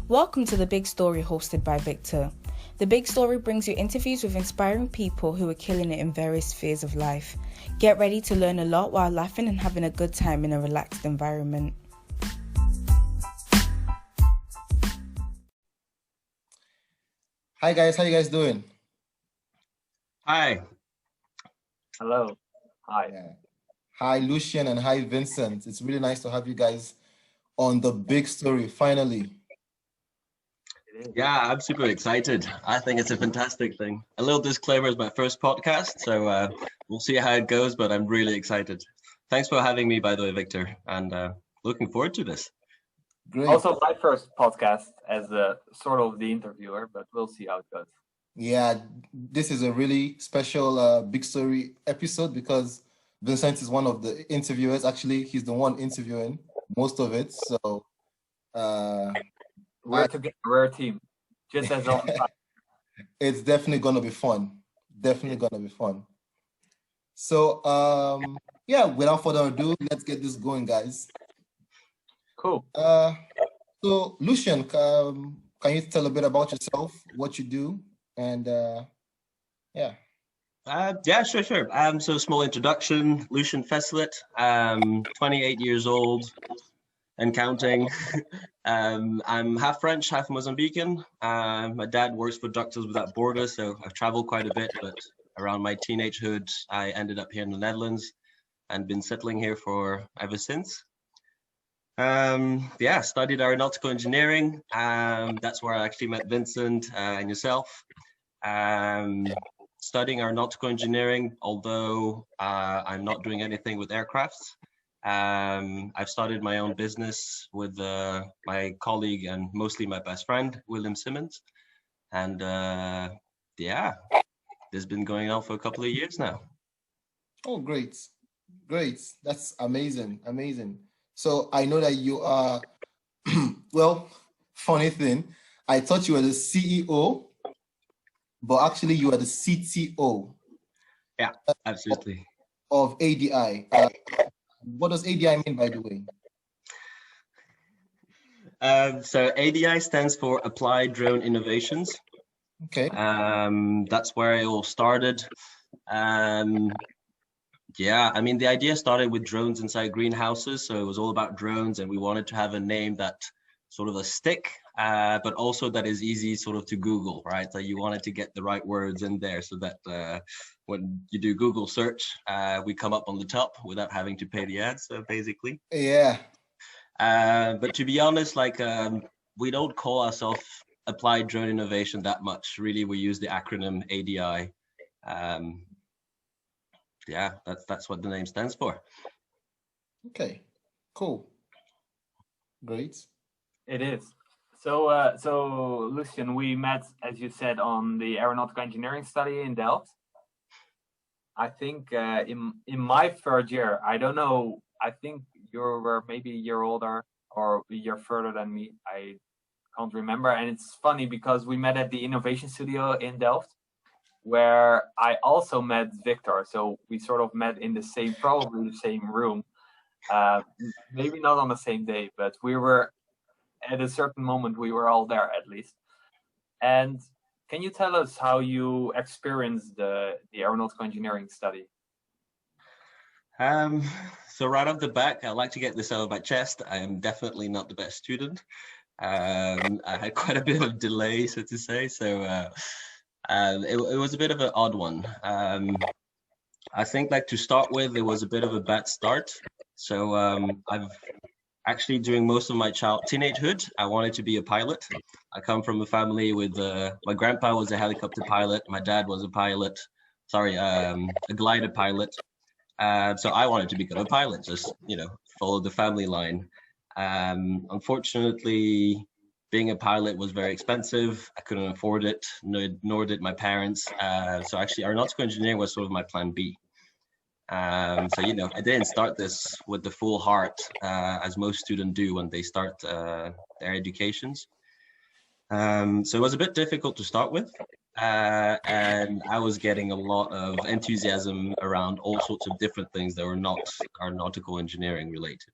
Welcome to The Big Story hosted by Victor. The Big Story brings you interviews with inspiring people who are killing it in various spheres of life. Get ready to learn a lot while laughing and having a good time in a relaxed environment. Hi guys, how you guys doing? Hi. Hello. Hi. Yeah. Hi Lucien and hi Vincent. It's really nice to have you guys on The Big Story finally. Yeah, I'm super excited. I think it's a fantastic thing. A little disclaimer, it's my first podcast, so we'll see how it goes, but I'm really excited. Thanks for having me, by the way, Victor, and looking forward to this. Great. Also, my first podcast as a sort of the interviewer, but we'll see how it goes. Yeah, this is a really special Big Story episode because Vincent is one of the interviewers. Actually, he's the one interviewing most of it. So we're together, we're a team, just as all the time. It's definitely gonna be fun. Definitely gonna be fun. So yeah, without further ado, let's get this going, guys. Cool. So Lucien, can you tell a bit about yourself, what you do, and yeah. Yeah, sure. So small introduction, Lucien Fesselet, 28 years old and counting. I'm half French, half Mozambican. My dad works for Doctors Without Borders, so I've traveled quite a bit, but around my teenagehood, I ended up here in the Netherlands and been settling here for ever since. Yeah, studied aeronautical engineering. That's where I actually met Vincent and yourself. Studying aeronautical engineering, although I'm not doing anything with aircrafts. I've started my own business with my colleague and mostly my best friend, William Simmons. And yeah, this has been going on for a couple of years now. Oh, great. That's amazing. So I know that you are, well, funny thing, I thought you were the CEO, but actually you are the CTO. Yeah, absolutely. Of ADI. What does ADI mean, by the way? So ADI stands for Applied Drone Innovations. Okay. That's where it all started. Yeah, I mean, the idea started with drones inside greenhouses. So it was all about drones, and we wanted to have a name that sort of a stick, but also that is easy sort of to Google, right? So you wanted to get the right words in there so that when you do Google search, we come up on the top without having to pay the ads, so basically. Yeah. But to be honest, like we don't call ourselves Applied Drone Innovation that much. Really, we use the acronym ADI. Yeah, that's what the name stands for. Okay, cool. Great. It is. So Lucien, we met, as you said, on the aeronautical engineering study in Delft. I think in my third year, I don't know, I think you were maybe a year older or a year further than me. I can't remember. And it's funny because we met at the innovation studio in Delft, where I also met Victor. So we sort of met in the same, probably the same room. Maybe not on the same day, but we were at a certain moment, we were all there at least. And can you tell us how you experienced the aeronautical engineering study? So right off the back, I like to get this out of my chest. I am definitely not the best student. I had quite a bit of delay, so to say. So it was a bit of an odd one. I think, like, to start with, it was a bit of a bad start. So I've actually, during most of my teenagehood, I wanted to be a pilot. I come from a family with my grandpa was a helicopter pilot, my dad was a pilot, a glider pilot. So I wanted to become a pilot, just, follow the family line. Unfortunately, being a pilot was very expensive. I couldn't afford it, nor did my parents. So actually, aeronautical engineering was sort of my plan B. So, I didn't start this with the full heart, as most students do when they start their educations. So it was a bit difficult to start with. And I was getting a lot of enthusiasm around all sorts of different things that were not aeronautical engineering related.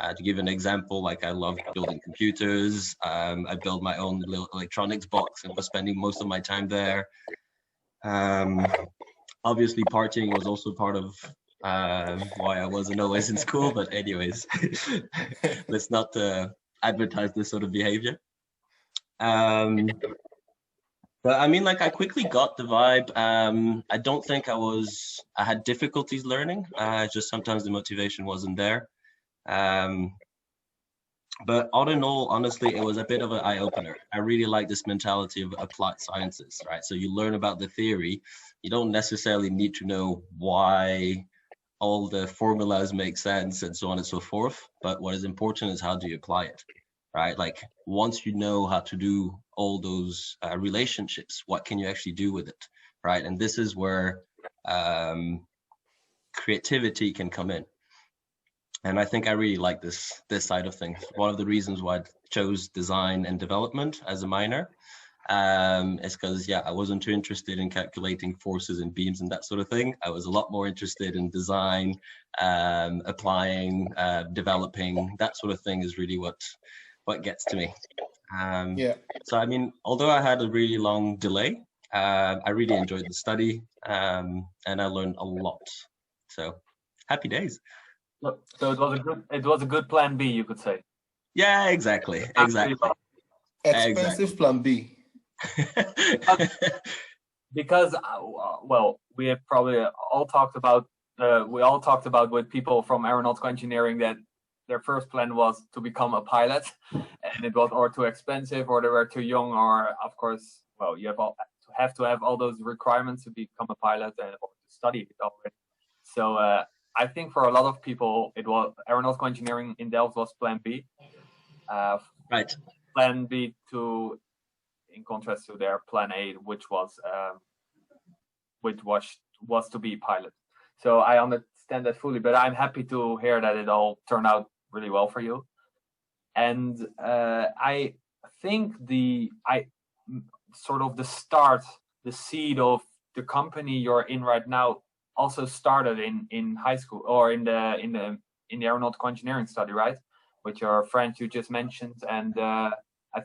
To give an example, like I love building computers. I built my own little electronics box and was spending most of my time there. Obviously, partying was also part of why I wasn't always in school. But anyways, let's not advertise this sort of behavior. But I mean, like, I quickly got the vibe. I don't think I had difficulties learning. Just sometimes the motivation wasn't there. But all in all, honestly, it was a bit of an eye-opener. I really like this mentality of applied sciences, right? So you learn about the theory. You don't necessarily need to know why all the formulas make sense and so on and so forth. But what is important is how do you apply it, right? Like once you know how to do all those relationships, what can you actually do with it, right? And this is where creativity can come in. And I think I really like this side of things. One of the reasons why I chose design and development as a minor is because, I wasn't too interested in calculating forces and beams and that sort of thing. I was a lot more interested in design, applying, developing. That sort of thing is really what gets to me. So, I mean, although I had a really long delay, I really enjoyed the study and I learned a lot. So, happy days. So it was a good plan B, you could say. Yeah, exactly. Expensive plan B. Because well, we have probably all talked about with people from aeronautical engineering that their first plan was to become a pilot, and it was or too expensive, or they were too young, or of course, well, you have to have all those requirements to become a pilot or to study it already. So I think for a lot of people, it was aeronautical engineering in Delft was plan B. Right. Plan B in contrast to their plan A, which was to be pilot. So I understand that fully, but I'm happy to hear that it all turned out really well for you. And I think the seed of the company you're in right now also started in high school or in the aeronautical engineering study, right? With your friend you just mentioned, and I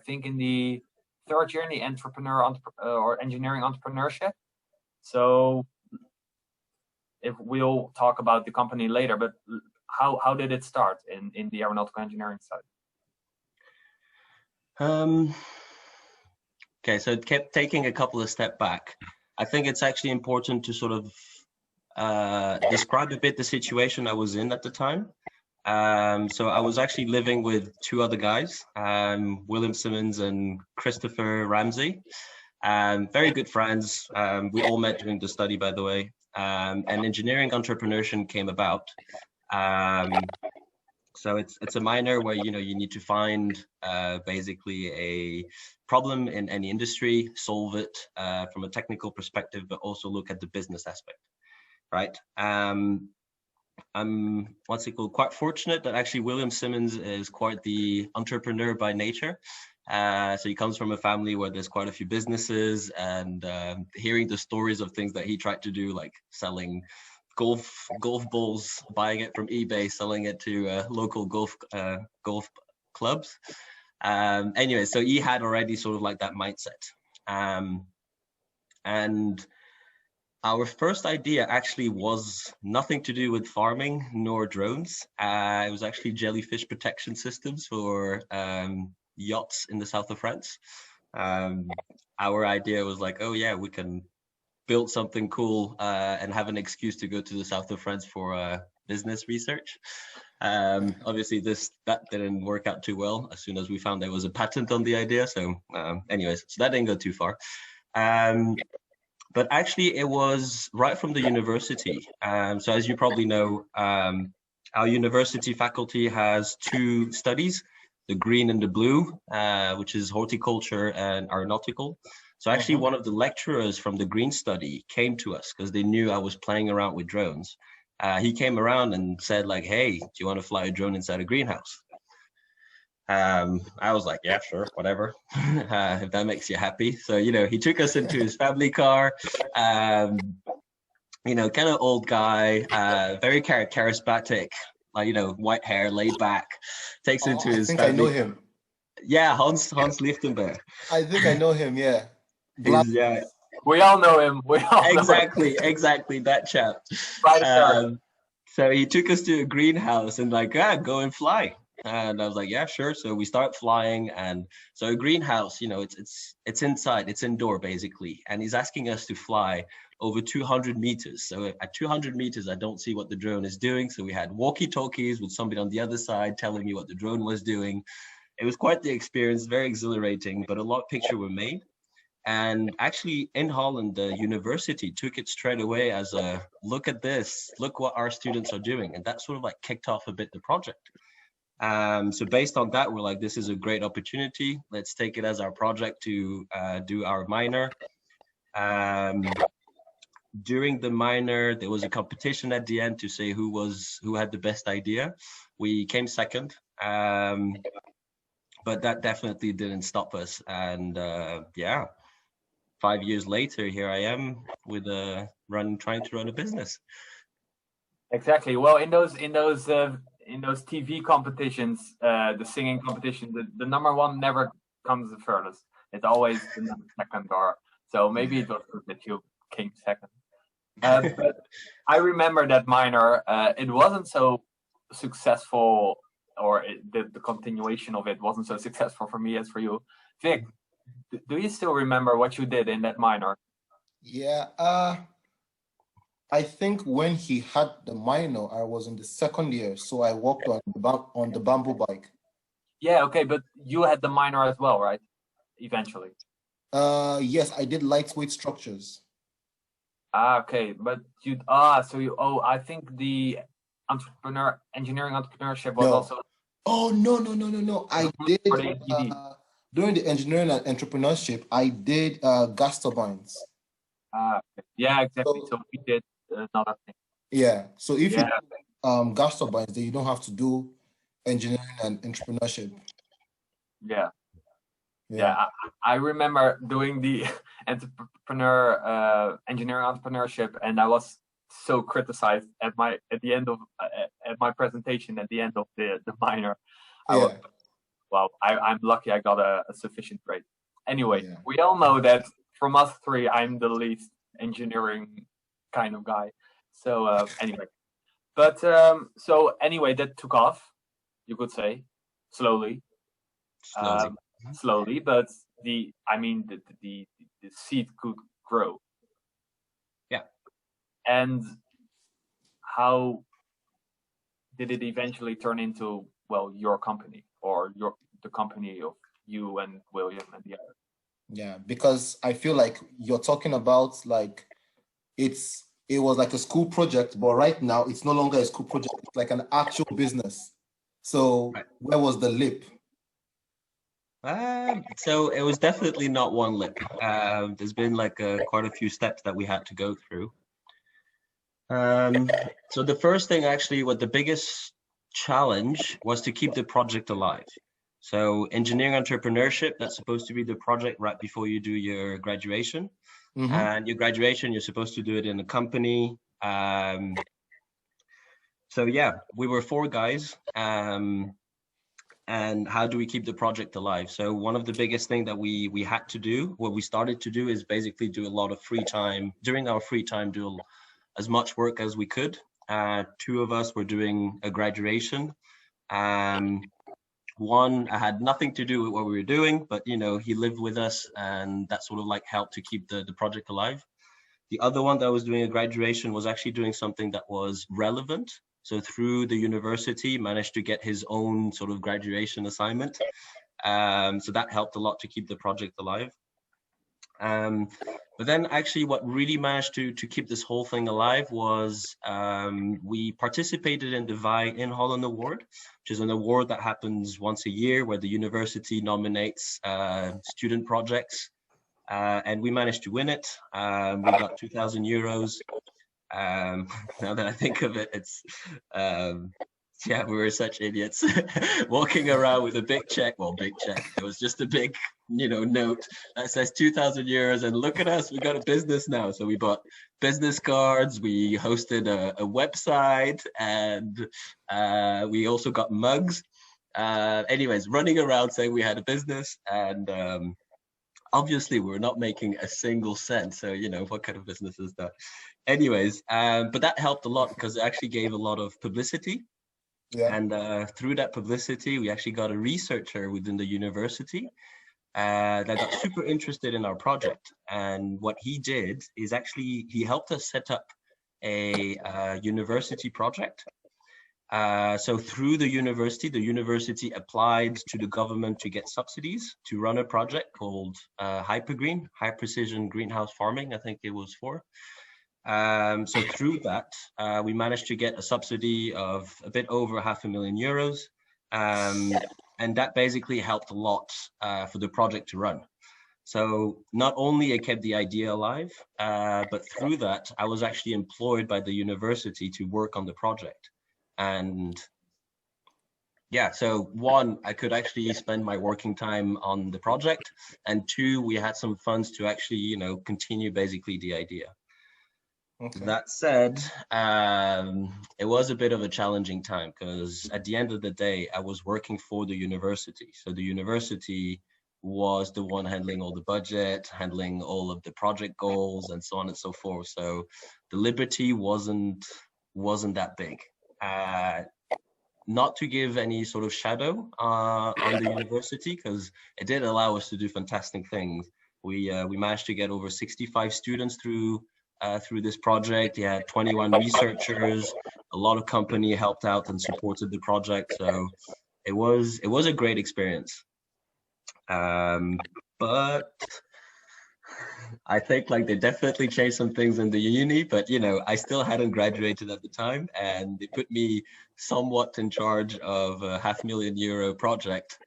think in the third year in the or engineering entrepreneurship. So if we'll talk about the company later, but how did it start in the aeronautical engineering study? Okay, so it kept taking a couple of steps back. I think it's actually important to sort of describe a bit the situation I was in at the time. So I was actually living with two other guys, William Simmons and Christopher Ramsey, very good friends. We all met during the study, by the way, and engineering entrepreneurship came about. So it's a minor where, you need to find basically a problem in any industry, solve it from a technical perspective, but also look at the business aspect. Right. I'm quite fortunate that actually William Simmons is quite the entrepreneur by nature. So he comes from a family where there's quite a few businesses, and hearing the stories of things that he tried to do, like selling golf balls, buying it from eBay, selling it to local golf clubs. Anyway, so he had already sort of like that mindset. And our first idea actually was nothing to do with farming nor drones. It was actually jellyfish protection systems for yachts in the south of France. Our idea was like, oh yeah, we can build something cool and have an excuse to go to the south of France for business research. Obviously that didn't work out too well as soon as we found there was a patent on the idea. So anyways, so that didn't go too far. But actually, it was right from the university. So as you probably know, our university faculty has two studies, the green and the blue, which is horticulture and aeronautical. So actually, one of the lecturers from the green study came to us because they knew I was playing around with drones. He came around and said like, hey, do you want to fly a drone inside a greenhouse? I was like, yeah, sure, whatever, if that makes you happy. So, he took us into his family car, kind of old guy, very charismatic, like, you know, white hair, laid back, takes her to I his think I know family. him. Yeah, Hans Lichtenberg. I think I know him. Yeah. Black. Yeah, We all know him. We all know him. exactly that chap. Right there. So he took us to a greenhouse and like, go and fly. And I was like, yeah, sure. So we start flying, and so a greenhouse, you know, it's inside, it's indoor basically. And he's asking us to fly over 200 meters. So at 200 meters, I don't see what the drone is doing. So we had walkie-talkies with somebody on the other side telling me what the drone was doing. It was quite the experience, very exhilarating, but a lot of pictures were made. And actually in Holland, the university took it straight away as a, look at this, look what our students are doing. And that sort of like kicked off a bit the project. So based on that, we're like, this is a great opportunity. Let's take it as our project to do our minor. During the minor, there was a competition at the end to say who had the best idea. We came second, but that definitely didn't stop us. And yeah, 5 years later, here I am with trying to run a business. Exactly. Well, in those TV competitions, the singing competition, the number one never comes the furthest. It's always the number second, or so maybe it was good that you came second. But I remember that minor. It wasn't so successful, or the continuation of it wasn't so successful for me as for you. Vic, do you still remember what you did in that minor? Yeah. I think when he had the minor, I was in the second year, so I walked on the bamboo bike. Yeah, okay, but you had the minor as well, right? Eventually. Yes, I did lightweight structures. Okay, but I think the engineering entrepreneurship was also. Oh no! I did during the engineering and entrepreneurship. I did gas turbines. Yeah, exactly. So we did another thing. Yeah. So if you gas turbines, then you don't have to do engineering and entrepreneurship. Yeah. I remember doing the engineering entrepreneurship, and I was so criticized at the end of my presentation at the end of the minor. I'm lucky I got a sufficient grade. Anyway, we all know that from us three, I'm the least engineering kind of guy. So anyway, but so anyway, that took off, you could say, slowly. Slowly, but the seed could grow. Yeah. And how did it eventually turn into, well, your company, or the company of you and William and the other? Yeah, because I feel like you're talking about like it was like a school project, but right now it's no longer a school project. It's like an actual business. So where was the leap? So it was definitely not one leap. There's been like quite a few steps that we had to go through. So the first thing, actually, what the biggest challenge was to keep the project alive. So engineering entrepreneurship, that's supposed to be the project right before you do your graduation. Mm-hmm. And your graduation, you're supposed to do it in a company. So yeah, we were 4 guys. And how do we keep the project alive? So one of the biggest things that we had to do, what we started to do, is basically do a lot of free time. During our free time, do as much work as we could. 2 of us were doing a graduation. One had nothing to do with what we were doing, but you know, he lived with us, and that sort of like helped to keep the project alive. The other one that was doing a graduation was actually doing something that was relevant. So through the university, managed to get his own sort of graduation assignment. So that helped a lot to keep the project alive. But then actually what really managed to keep this whole thing alive was we participated in the VI in Holland Award, which is an award that happens once a year where the university nominates student projects. And we managed to win it. We got 2,000 euros. Now that I think of it, it's Yeah, we were such idiots. Walking around with a big check. Well, big check. It was just a big, note that says 2,000 euros. And look at us, we got a business now. So we bought business cards. We hosted a website, and we also got mugs. Anyways, running around saying we had a business, and obviously we're not making a single cent. So, what kind of business is that? Anyways, but that helped a lot because it actually gave a lot of publicity. Yeah. And through that publicity, we actually got a researcher within the university that got super interested in our project. And what he did is actually, he helped us set up a university project. So through the university applied to the government to get subsidies to run a project called Hypergreen, High Precision Greenhouse Farming, I think it was for. So through that, we managed to get a subsidy of a bit over €500,000. And that basically helped a lot for the project to run. So not only it kept the idea alive, but through that, I was actually employed by the university to work on the project. And yeah, so one, I could actually spend my working time on the project. And two, we had some funds to actually, continue basically the idea. Okay. That said, it was a bit of a challenging time because at the end of the day, I was working for the university. So the university was the one handling all the budget, handling all of the project goals, and so on and so forth. So the liberty wasn't that big. Not to give any sort of shadow on the university, because it did allow us to do fantastic things. We managed to get over 65 students through this project. He had 21 researchers. A lot of company helped out and supported the project. So it was a great experience. But I think they definitely changed some things in the uni, but I still hadn't graduated at the time, and they put me somewhat in charge of a €500,000 project.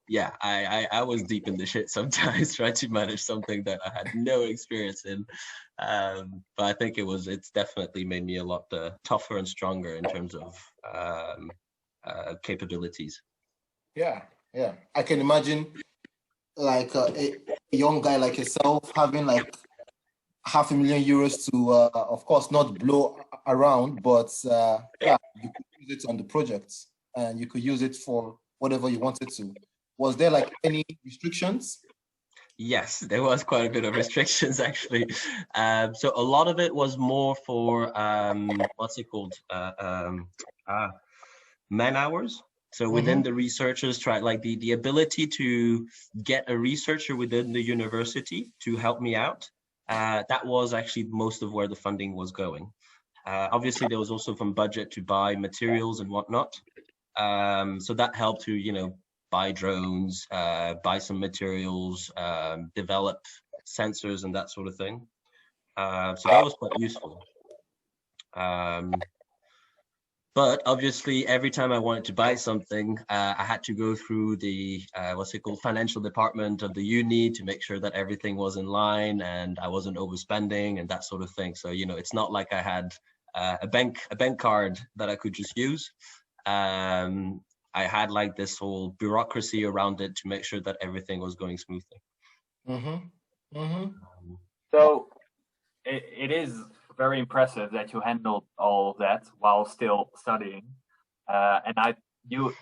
Yeah, I was deep in the shit sometimes trying to manage something that I had no experience in. But I think it's definitely made me a lot tougher and stronger in terms of capabilities. Yeah. I can imagine a young guy like yourself having €500,000 to, of course, not blow around, but you could use it on the projects and you could use it for whatever you wanted to. Was there any restrictions? Yes, there was quite a bit of restrictions actually. So a lot of it was more for what's it called? Man hours. So within the researchers the ability to get a researcher within the university to help me out. That was actually most of where the funding was going. Obviously there was also some budget to buy materials and whatnot. So that helped to, buy drones, buy some materials, develop sensors and that sort of thing. So that was quite useful. But obviously, every time I wanted to buy something, I had to go through the financial department of the uni to make sure that everything was in line and I wasn't overspending and that sort of thing. So it's not like I had a bank card that I could just use. I had this whole bureaucracy around it to make sure that everything was going smoothly. So it is very impressive that you handled all of that while still studying, and you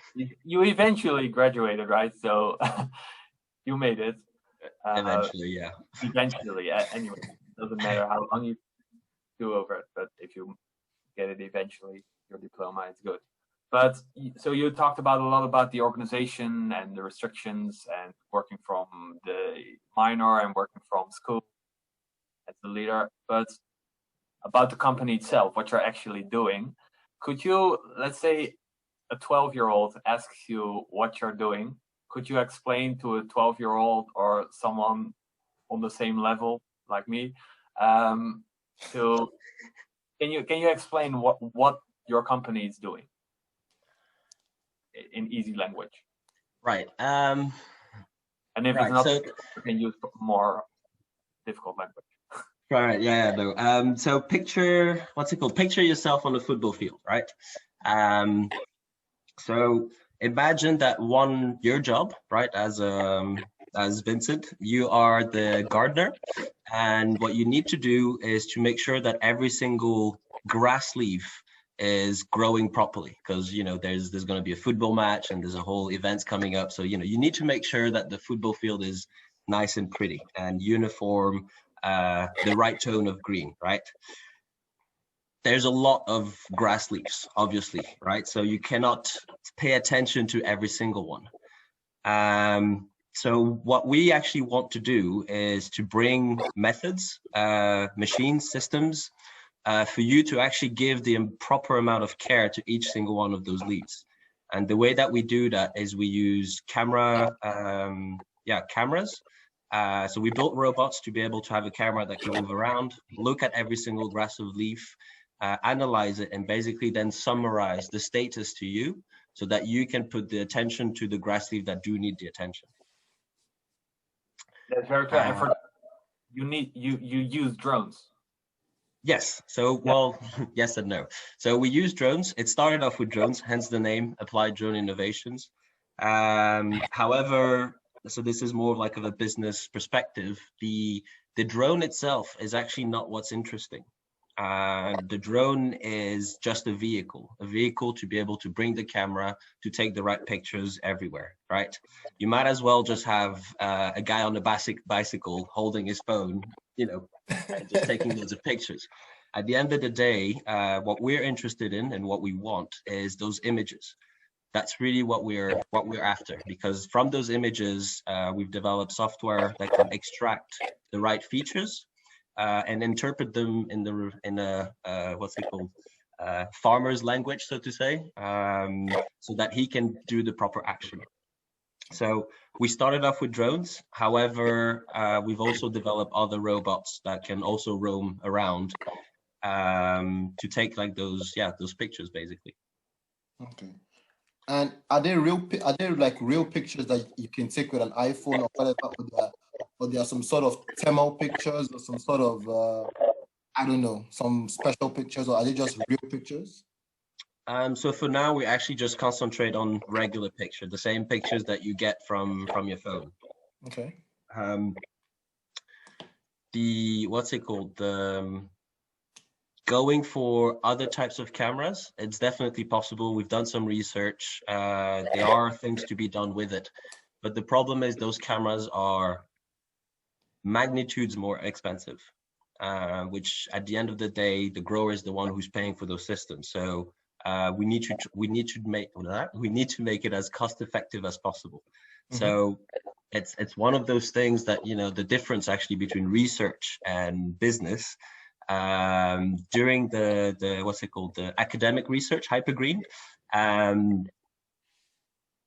eventually graduated, right? So you made it eventually. Yeah, eventually. Anyway, it doesn't matter how long you do over it, but if you get it eventually, your diploma is good. But so you talked a lot about the organization and the restrictions and working from the minor and working from school as the leader, but about the company itself, what you're actually doing. Could you, let's say a 12-year-old asks you what you're doing, could you explain to a 12-year-old or someone on the same level like me, can you explain what your company is doing in easy language? Right. And if it's not, you can use more difficult language. Right. Yeah. No. So picture yourself on the football field, right? So imagine that your job, right, as Vincent, you are the gardener, and what you need to do is to make sure that every single grass leaf is growing properly, because there's going to be a football match and there's a whole events coming up. So you need to make sure that the football field is nice and pretty and uniform, the right tone of green, right? There's a lot of grass leaves, obviously, right? So you cannot pay attention to every single one. So what we actually want to do is to bring methods, machines, systems, for you to actually give the proper amount of care to each single one of those leaves. And the way that we do that is we use cameras. So we built robots to be able to have a camera that can move around, look at every single grass of leaf, analyze it, and basically then summarize the status to you so that you can put the attention to the grass leaf that do need the attention. That's very clear. You use drones. Yes. So, well, yes and no. So we use drones. It started off with drones, hence the name Applied Drone Innovations. However, so this is more like of a business perspective. The drone itself is actually not what's interesting. The drone is just a vehicle to be able to bring the camera to take the right pictures everywhere, right? You might as well just have a guy on a bicycle holding his phone, and just taking loads of pictures. At the end of the day, what we're interested in and what we want is those images. That's really what we're after, because from those images, we've developed software that can extract the right features and interpret them in a what's it called, farmer's language, so to say, so that he can do the proper action. So we started off with drones. However, we've also developed other robots that can also roam around to take like those pictures basically. Okay. And are there like real pictures that you can take with an iPhone or whatever, or there are some sort of thermal pictures or some sort of I don't know, some special pictures, or are they just real pictures? So for now, we actually just concentrate on regular picture, the same pictures that you get from your phone. Okay. What's it called? Going for other types of cameras, it's definitely possible. We've done some research. There are things to be done with it, but the problem is those cameras are magnitudes more expensive, which at the end of the day, the grower is the one who's paying for those systems. So we need to make it as cost effective as possible. Mm-hmm. So it's one of those things that the difference actually between research and business. During the academic research, Hypergreen,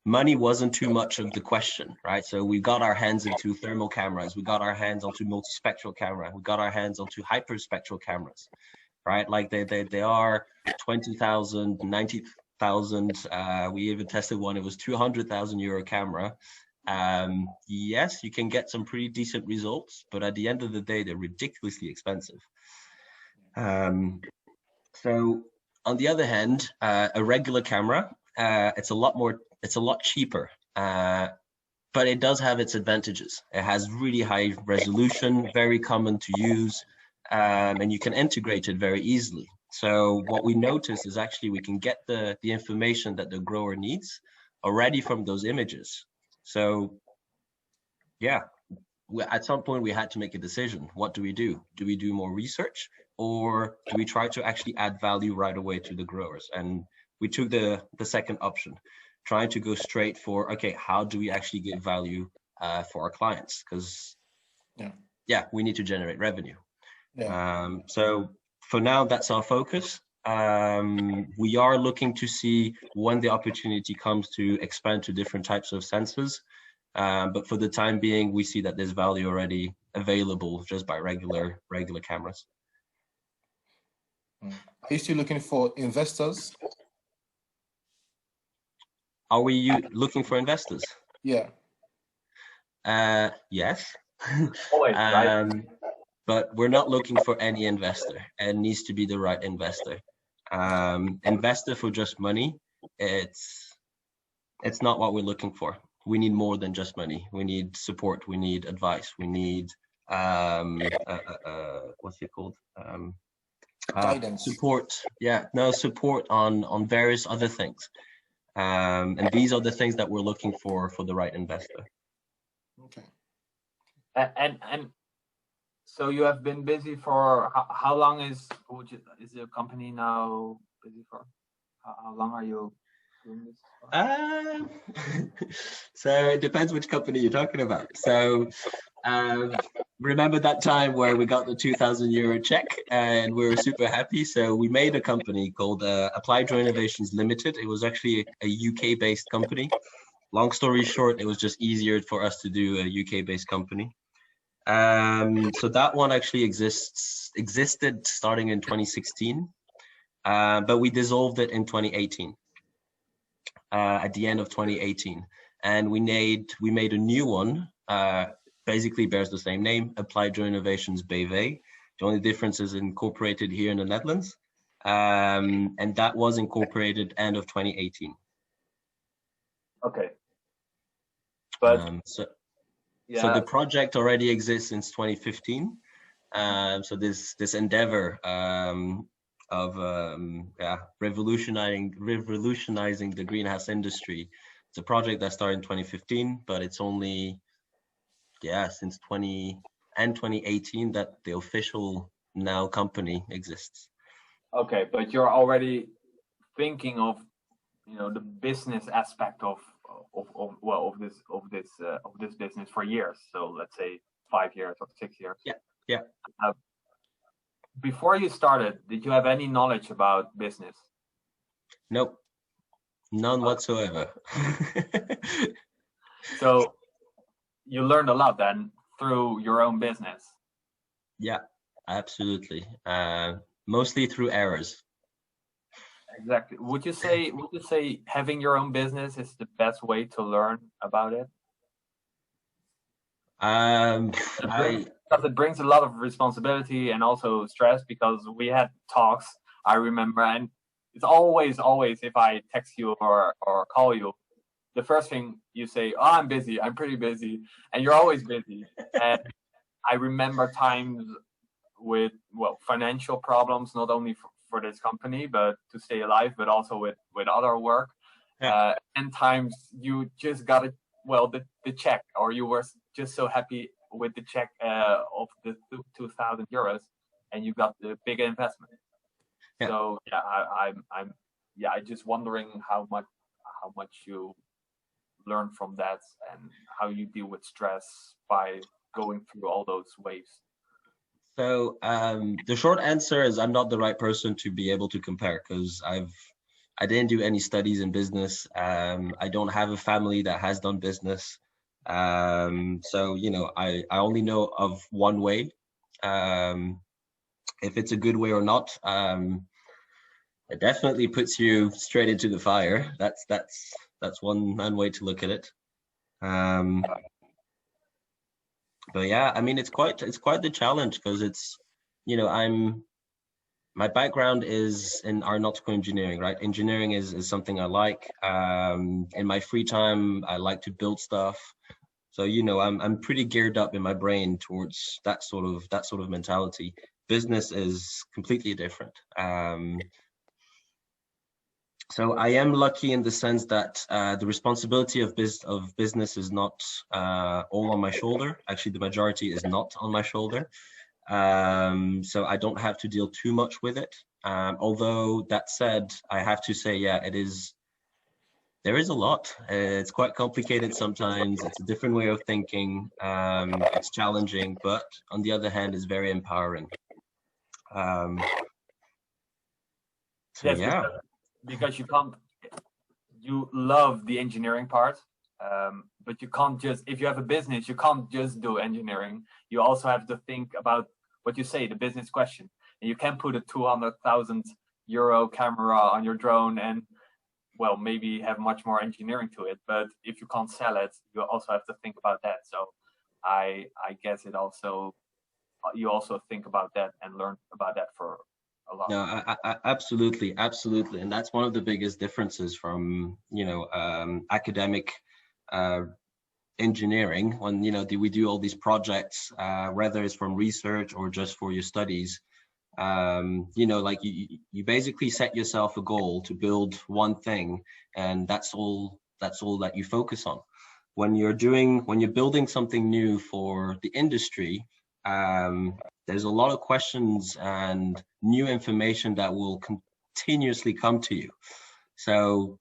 money wasn't too much of the question, right? So we got our hands into thermal cameras, we got our hands onto multispectral camera, we got our hands onto hyperspectral cameras, right? Like they are 20,000, 90,000. We even tested one, it was 200,000 euro camera. Yes, you can get some pretty decent results, but at the end of the day, they're ridiculously expensive. So on the other hand, a regular camera, it's a lot cheaper, but it does have its advantages. It has really high resolution, very common to use, and you can integrate it very easily. So what we notice is actually we can get the information that the grower needs already from those images. So yeah, at some point we had to make a decision. What do we do? Do we do more research, or do we try to actually add value right away to the growers? And we took the second option, trying to go straight for, okay, how do we actually get value for our clients? Because we need to generate revenue. So for now, that's our focus. We are looking to see when the opportunity comes to expand to different types of sensors. But for the time being, we see that there's value already available just by regular cameras. Are you still looking for investors? Are we looking for investors? Yeah. Yes. Always, right? But we're not looking for any investor. It needs to be the right investor. Investor for just money, it's not what we're looking for. We need more than just money. We need support. We need advice. We need what's it called? Guidance. Support. Yeah, no, support on various other things. And these are the things that we're looking for the right investor. Okay. And so you have been busy for how long is the company now busy for? How long are you doing this for? So it depends which company you're talking about. So remember that time where we got the 2,000 euro check and we were super happy. So we made a company called Applied Drone Innovations Limited. It was actually a UK based company. Long story short, it was just easier for us to do a UK based company. So that one actually existed starting in 2016, but we dissolved it in 2018. At the end of 2018, and we made a new one. Basically bears the same name, Applied Drone Innovations BV. The only difference is incorporated here in the Netherlands, and that was incorporated end of 2018. Okay. But so the project already exists since 2015. So this endeavor of revolutionizing the greenhouse industry. It's a project that started in 2015, but it's only since 2018 that the official now company exists. Okay, but you're already thinking of the business aspect of this business for years. So let's say 5 years or 6 years. Yeah. Before you started, did you have any knowledge about business? Nope, none whatsoever. So you learned a lot then through your own business. Yeah, absolutely. Mostly through errors. Exactly. Would you say having your own business is the best way to learn about it? Because it brings a lot of responsibility and also stress, because we had talks, I remember, and it's always if I text you or call you, the first thing you say, oh, I'm busy, I'm pretty busy, and you're always busy. And I remember times with financial problems, not only for this company but to stay alive, but also with other work. And times you just got the check, or you were just so happy with the check of the 2,000 euros, and you got the big investment. So I'm just wondering how much you learn from that, and how you deal with stress by going through all those waves. So the short answer is I'm not the right person to be able to compare, because I didn't do any studies in business. I don't have a family that has done business. So I only know of one way. If it's a good way or not, it definitely puts you straight into the fire. That's one way to look at it. But yeah, I mean, it's quite the challenge, because it's my background is in aeronautical engineering, right? Engineering is something I like. In my free time, I like to build stuff. So I'm pretty geared up in my brain towards that sort of mentality. Business is completely different. So I am lucky in the sense that the responsibility of business is not all on my shoulder. Actually, the majority is not on my shoulder. So I don't have to deal too much with it. Although that said, I have to say, there is a lot. It's quite complicated sometimes. It's a different way of thinking. It's challenging, but on the other hand, it's very empowering. Because you love the engineering part, but you can't just, if you have a business, you can't just do engineering. You also have to think about what you say, the business question. And you can put a 200,000 euro camera on your drone and maybe have much more engineering to it. But if you can't sell it, you also have to think about that. So I guess you also think about that and learn about that a lot. No, absolutely, absolutely, and that's one of the biggest differences from academic engineering. When we do all these projects, whether it's from research or just for your studies. Like you basically set yourself a goal to build one thing, and that's all that you focus on. When you're building something new for the industry, there's a lot of questions and new information that will continuously come to you. So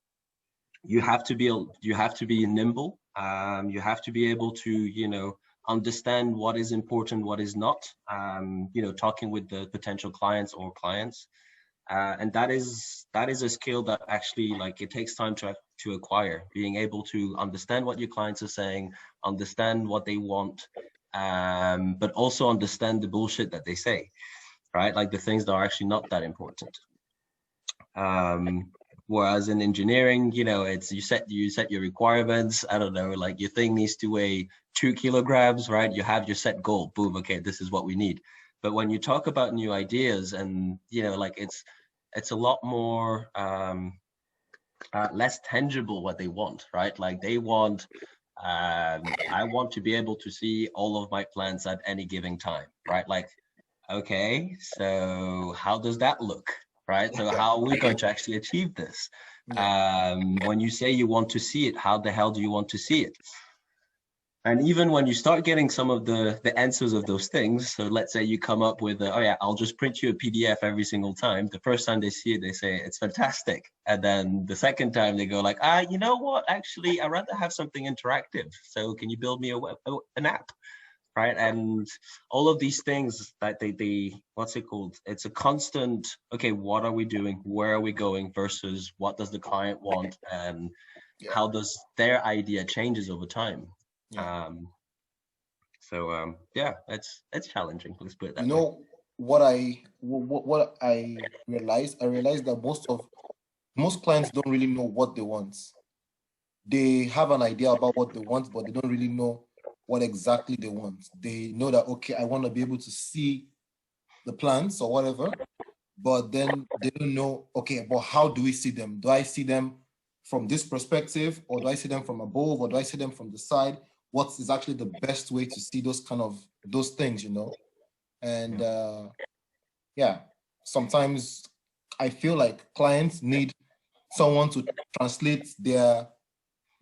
you have to be nimble. You have to be able to understand what is important, what is not. Talking with the potential clients or clients, and that is a skill that actually, like, it takes time to acquire. Being able to understand what your clients are saying, understand what they want, but also understand the bullshit that they say, right? Like the things that are actually not that important. Whereas in engineering, it's you set your requirements. I don't know, like your thing needs to weigh 2 kilograms, right? You have your set goal. Boom. Okay, this is what we need. But when you talk about new ideas, and like it's a lot more less tangible what they want, right? Like they want, I want to be able to see all of my plants at any given time, right? Like, okay, so how does that look? Right? So how are we going to actually achieve this? When you say you want to see it, how the hell do you want to see it? And even when you start getting some of the answers of those things, so let's say you come up with, oh yeah, I'll just print you a PDF every single time. The first time they see it, they say, it's fantastic. And then the second time they go like, you know what? Actually, I'd rather have something interactive. So can you build me an app? Right? And all of these things that they what's it called? It's a constant, okay, what are we doing? Where are we going? Versus what does the client want? And how does their idea changes over time? It's challenging. Let's put it that way. What I realized? I realized that most clients don't really know what they want. They have an idea about what they want, but they don't really know what exactly they want. They know that, okay, I want to be able to see the plants or whatever, but then they don't know, okay, but how do we see them? Do I see them from this perspective, or do I see them from above, or do I see them from the side? What is actually the best way to see those things, And sometimes I feel like clients need someone to translate their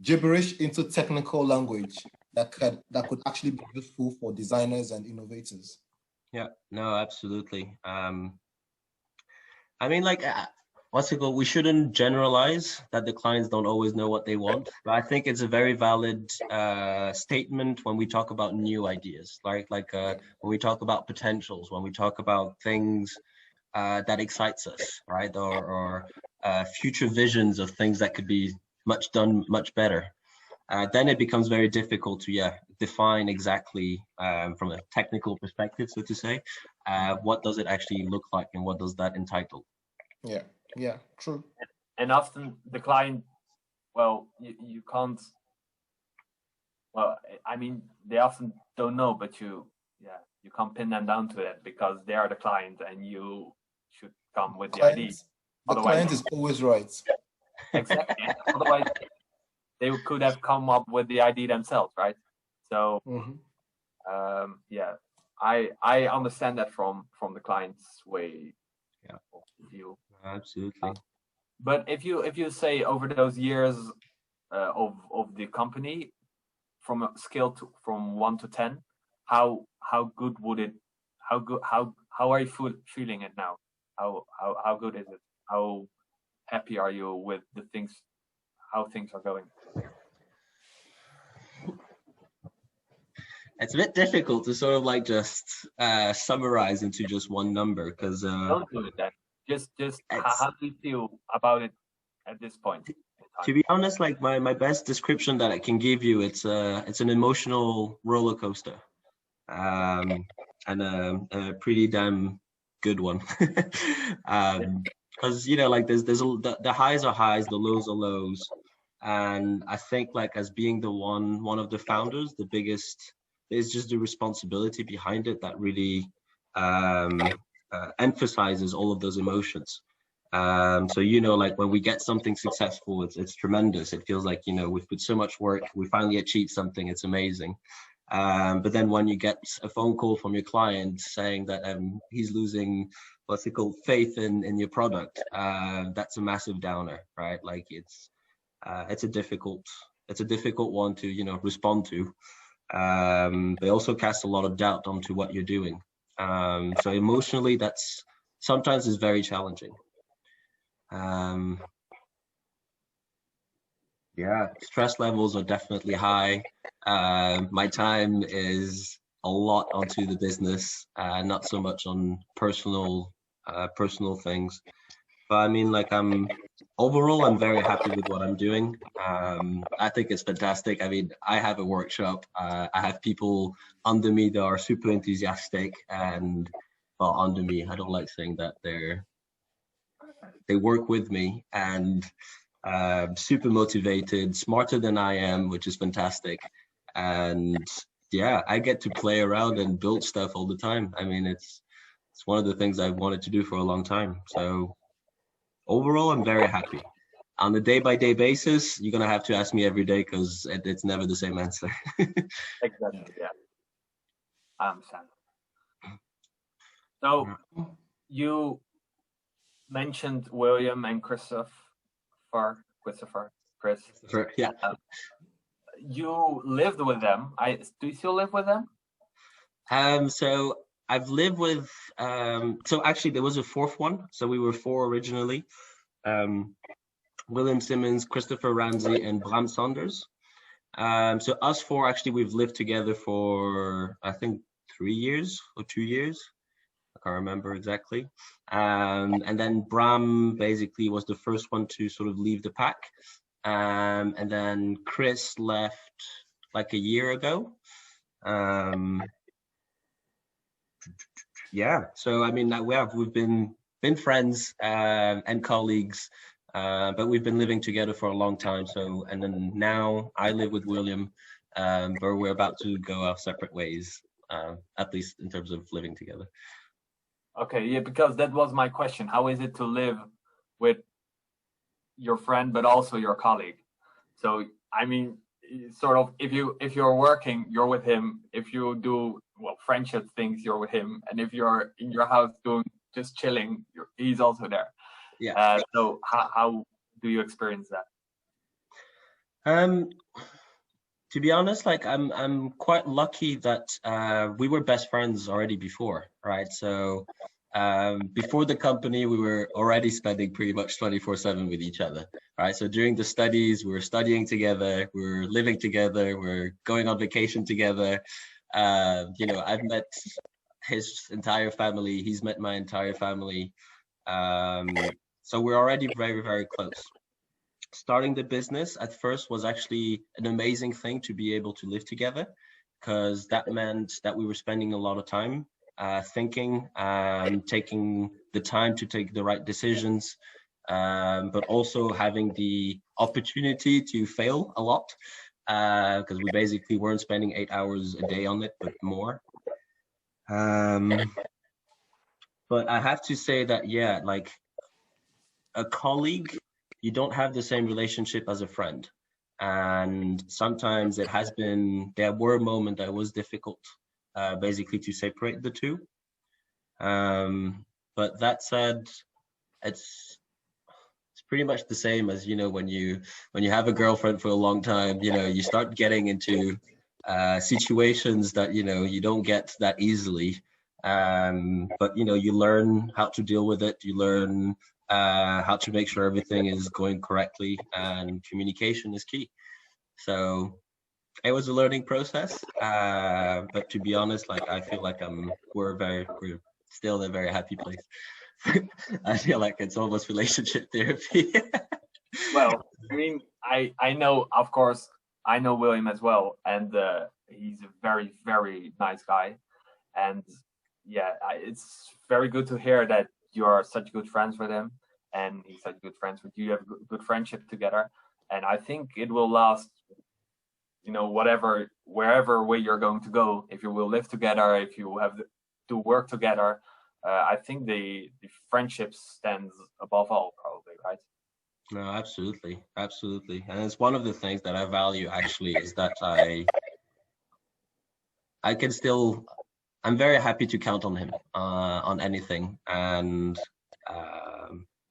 gibberish into technical language that could actually be useful for designers and innovators. Yeah, no, absolutely. I mean, like, what's it called? We shouldn't generalize that the clients don't always know what they want. But I think it's a very valid statement when we talk about new ideas, like when we talk about potentials, when we talk about things that excites us, right? Or future visions of things that could be done much better. Then it becomes very difficult to define exactly from a technical perspective, so to say, what does it actually look like and what does that entitle. Yeah, true. And often the client, well, you can't, well, I mean, they often don't know, but you can't pin them down to it because they are the client and you should come with the idea. The client is always right. Exactly. Otherwise, they could have come up with the idea themselves, right? So, I understand that from the client's way of view. Absolutely. But if you say over those years of the company, from a scale from 1 to 10, how good would it? How are you feeling it now? How good is it? How happy are you with the things? How things are going? It's a bit difficult to sort of like just summarize into just one number because don't do it then. Just how do you feel about it at this point? To be honest, like my best description that I can give you, it's an emotional roller coaster, and a pretty damn good one. Because like the highs are highs, the lows are lows, and I think like as being one of the founders, the biggest is just the responsibility behind it that really emphasizes all of those emotions. So, you know, like when we get something successful, it's tremendous. It feels like, you know, we've put so much work, we finally achieved something, it's amazing. But then when you get a phone call from your client saying that he's losing, what's it called, faith in your product, that's a massive downer, right? Like it's a difficult one to, you know, respond to. They also cast a lot of doubt onto what you're doing. So emotionally, that's sometimes is very challenging. Yeah, stress levels are definitely high. My time is a lot onto the business, not so much on personal things. But I mean, like overall, I'm very happy with what I'm doing. I think it's fantastic. I mean, I have a workshop. I have people under me that are super enthusiastic and, well, under me. I don't like saying that. They work with me and super motivated, smarter than I am, which is fantastic. And yeah, I get to play around and build stuff all the time. I mean, it's one of the things I've wanted to do for a long time. So overall, I'm very happy. On a day-by-day basis, you're gonna have to ask me every day because it's never the same answer. Exactly. Yeah, I understand. So you mentioned William and Chris. Yeah. You lived with them. Do you still live with them? So I've lived with. So actually, there was a fourth one. So we were four originally. William Simmons, Christopher Ramsey, and Bram Saunders. So us four, actually, we've lived together for, I think, 3 years or 2 years. I can't remember exactly. And then Bram basically was the first one to sort of leave the pack. And then Chris left like a year ago. Yeah, so I mean, we've been friends and colleagues, but we've been living together for a long time. So, and then now I live with William, but we're about to go our separate ways, at least in terms of living together. Okay, yeah, because that was my question. How is it to live with your friend, but also your colleague? So, I mean, sort of, if you're working, you're with him. If you do, well, friendship things, you're with him. And if you're in your house doing just chilling, he's also there. Yeah. So how do you experience that? To be honest, like I'm quite lucky that we were best friends already before, right? So before the company, we were already spending pretty much 24/7 with each other, right? So during the studies, we were studying together, we were living together, we're going on vacation together. You know, I've met his entire family, he's met my entire family. So we're already very, very close. Starting the business at first was actually an amazing thing to be able to live together, because that meant that we were spending a lot of time thinking, taking the time to take the right decisions, but also having the opportunity to fail a lot, because we basically weren't spending 8 hours a day on it, but more. But I have to say that, yeah, like a colleague, you don't have the same relationship as a friend. And sometimes there were moments that it was difficult, basically to separate the two. But that said, it's pretty much the same as, you know, when you have a girlfriend for a long time, you know, you start getting into situations that, you know, you don't get that easily. But, you know, you learn how to deal with it. You learn how to make sure everything is going correctly, and communication is key. So it was a learning process, but to be honest, like I feel like we're still in a very happy place. I feel like it's almost relationship therapy. Well, I mean, I know, of course, I know William as well, and he's a very, very nice guy. And yeah, it's very good to hear that you are such good friends with him, and he's such good friends with you. You have good friendship together, and I think it will last. You know, wherever way you're going to go, if you will live together, if you have to work together, I think the friendship stands above all, probably, right? No, absolutely, absolutely. And it's one of the things that I value actually is that I can still, I'm very happy to count on him on anything. And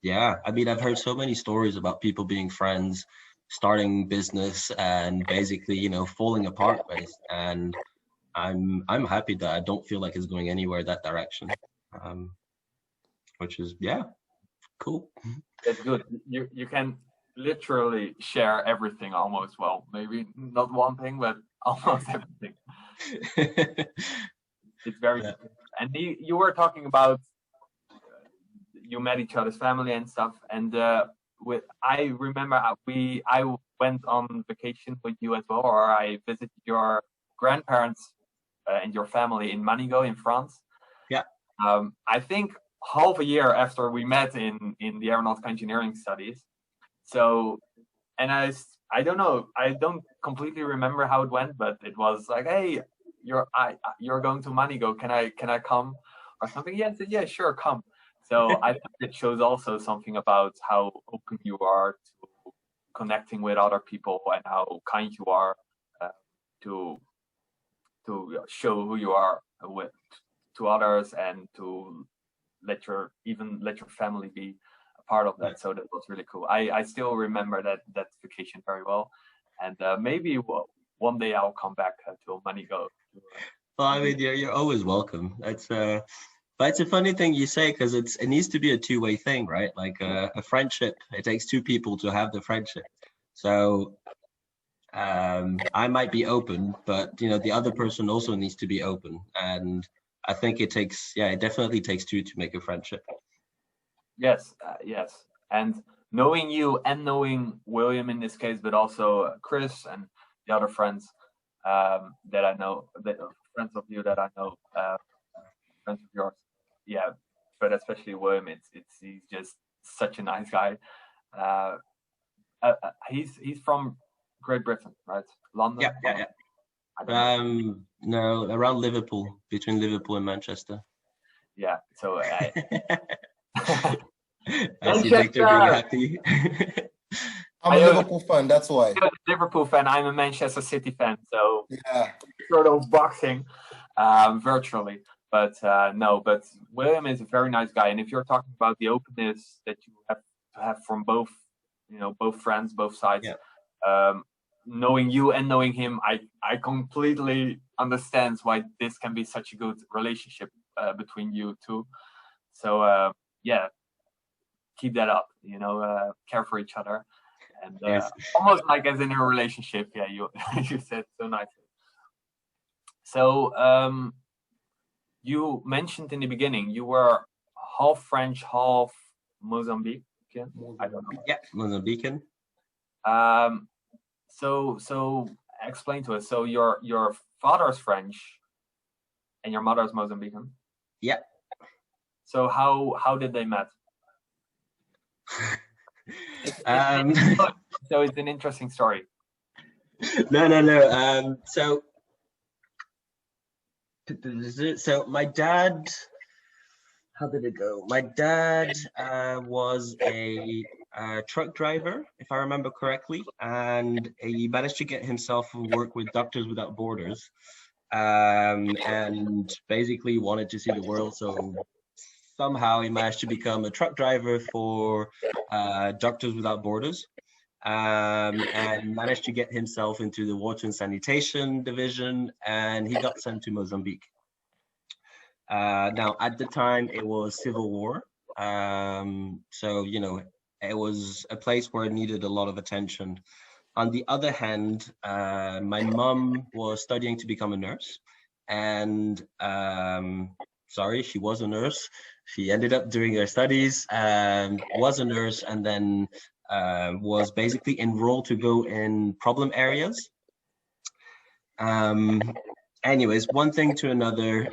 yeah, I mean, I've heard so many stories about people being friends, starting business, and basically, you know, falling apart ways. And I'm happy that I don't feel like it's going anywhere that direction, which is, yeah, cool. That's good. You can literally share everything almost. Well, maybe not one thing, but almost everything. It's very Yeah. And you were talking about you met each other's family and stuff, and I remember I went on vacation with you as well, or I visited your grandparents and your family in Manigo in France. Yeah. I think half a year after we met in the aeronautical engineering studies. So, and I don't know, I don't completely remember how it went, but it was like, hey, you're going to Manigo, can I come or something? Yes, yeah, sure, come. So I think it shows also something about how open you are to connecting with other people and how kind you are to show who you are with to others, and to let your family be a part of that. So that was really cool. I still remember that vacation very well, and maybe one day I'll come back to Manigo. Well, I mean, you're always welcome. But it's a funny thing you say, because it needs to be a two-way thing, right? Like a friendship, it takes two people to have the friendship. So I might be open, but you know, the other person also needs to be open. And I think it definitely takes two to make a friendship. Yes, yes. And knowing you and knowing William in this case, but also Chris and the other friends that I know, friends of you that I know, friends of yours, yeah. But especially William, he's just such a nice guy. He's from Great Britain, right? London. Yeah. No, around Liverpool, between Liverpool and Manchester. Yeah. So I see Victor being happy. I'm a Liverpool fan, that's why. I'm a Liverpool fan. I'm a Manchester City fan. So yeah, sort of boxing virtually. But no, but William is a very nice guy. And if you're talking about the openness that you have to have from both, both friends, both sides, knowing you and knowing him, I completely understand why this can be such a good relationship between you two. So yeah, keep that up. Care for each other, and yes. almost like as in a relationship. Yeah, you you said so nicely. So you mentioned in the beginning you were half French, half Mozambican. I don't know. Yeah, Mozambican. So explain to us. So your father's French and your mother's Mozambican. Yeah. So how did they met? So it's an interesting story. No. So my dad, how did it go? My dad was a truck driver, if I remember correctly, and he managed to get himself work with Doctors Without Borders, and basically wanted to see the world. So somehow he managed to become a truck driver for Doctors Without Borders, and managed to get himself into the water and sanitation division, and he got sent to Mozambique. Now, at the time, it was civil war, so it was a place where it needed a lot of attention. On the other hand, my mom was studying to become a nurse, and she was a nurse. She ended up doing her studies, was a nurse, and then was basically enrolled to go in problem areas. Anyways, one thing to another,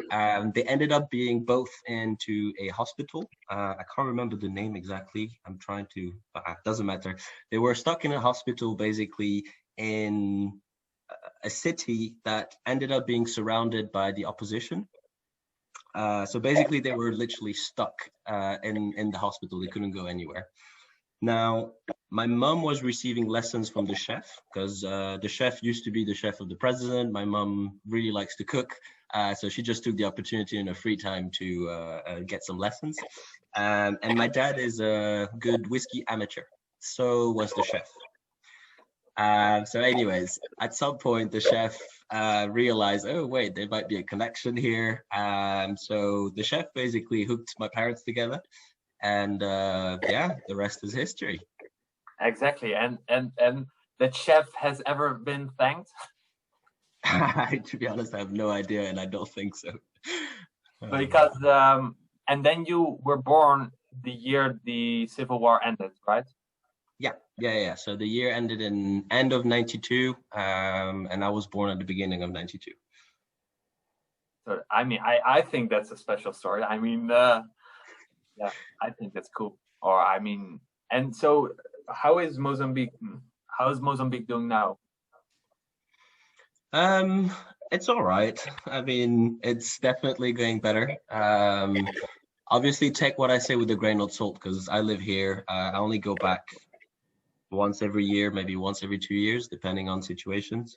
they ended up being both into a hospital. I can't remember the name exactly. I'm trying to, but it doesn't matter. They were stuck in a hospital, basically in a city that ended up being surrounded by the opposition. So basically, they were literally stuck in the hospital. They couldn't go anywhere. Now, my mum was receiving lessons from the chef because the chef used to be the chef of the president. My mum really likes to cook. So she just took the opportunity in her free time to get some lessons. And my dad is a good whiskey amateur. So was the chef. So anyways, at some point, the chef realized, oh, wait, there might be a connection here. So the chef basically hooked my parents together. And yeah, the rest is history. Exactly. And that chef has ever been thanked? To be honest, I have no idea, and I don't think so. Because and then you were born the year the Civil War ended, right? Yeah. So the year ended in end of '92, and I was born at the beginning of '92. So I mean, I think that's a special story. I mean, yeah, I think that's cool. Or I mean, and so how is Mozambique doing now? It's all right. I mean, it's definitely going better. Obviously, take what I say with a grain of salt because I live here. I only go back once every year, maybe once every 2 years, depending on situations.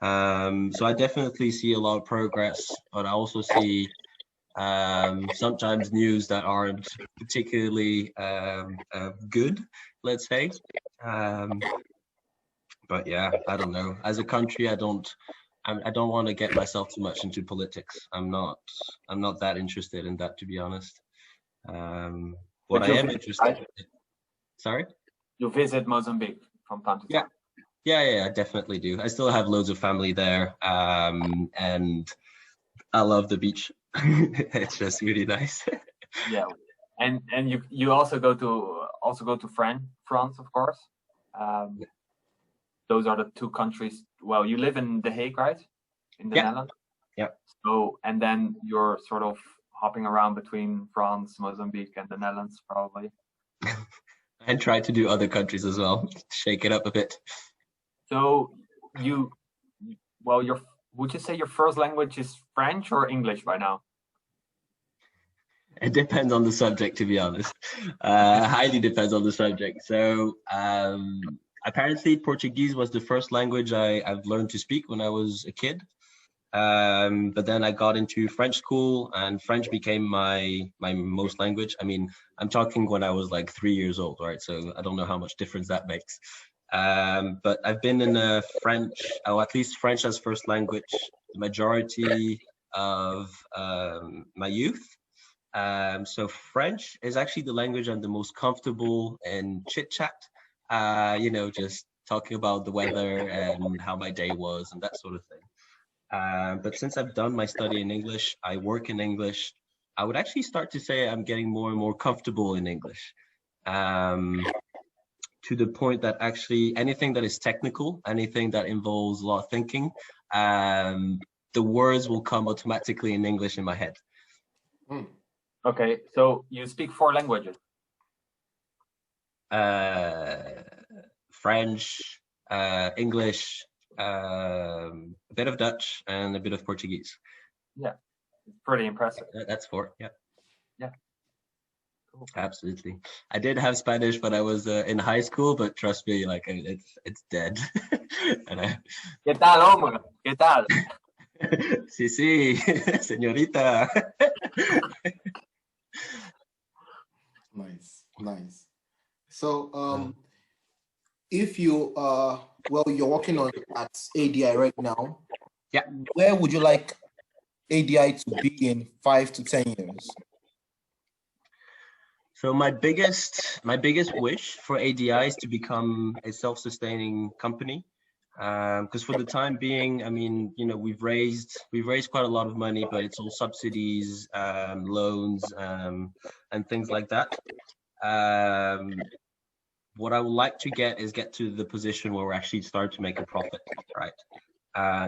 So I definitely see a lot of progress, but I also see sometimes news that aren't particularly good, let's say. But yeah, I don't know. As a country, I don't want to get myself too much into politics. I'm not that interested in that, to be honest. What I am interested in. Sorry? You visit Mozambique from time to time? Yeah, I definitely do. I still have loads of family there, and I love the beach. It's just really nice. Yeah, and you also go to France, of course. Those are the two countries. Well, you live in The Hague, right? In the Netherlands. Yeah. So, and then you're sort of hopping around between France, Mozambique, and the Netherlands, probably. And try to do other countries as well. Shake it up a bit. So would you say your first language is French or English by now? It depends on the subject, to be honest. Highly depends on the subject. So apparently Portuguese was the first language I've learned to speak when I was a kid. But then I got into French school and French became my most language. I mean, I'm talking when I was like 3 years old, right? So I don't know how much difference that makes. But I've been in French, or at least French as first language, the majority of my youth. So French is actually the language I'm the most comfortable in chit chat, just talking about the weather and how my day was and that sort of thing. But since I've done my study in English, I work in English, I would actually start to say I'm getting more and more comfortable in English. To the point that actually anything that is technical, anything that involves a lot of thinking, the words will come automatically in English in my head. Okay, so you speak 4 languages? French, English, a bit of Dutch, and a bit of Portuguese. Yeah, it's pretty impressive. That's 4, yeah. Yeah. Cool. Absolutely. I did have Spanish when I was in high school, but trust me, like it's dead. ¿Qué tal, hombre? ¿Qué tal? Sí, señorita. Nice. So, if you you're working at ADI right now. Yeah. Where would you like ADI to be in 5 to 10 years? So my biggest wish for ADI is to become a self-sustaining company. Because for the time being, I mean, we've raised quite a lot of money, but it's all subsidies, loans, and things like that. What I would like to get to the position where we're actually starting to make a profit, right?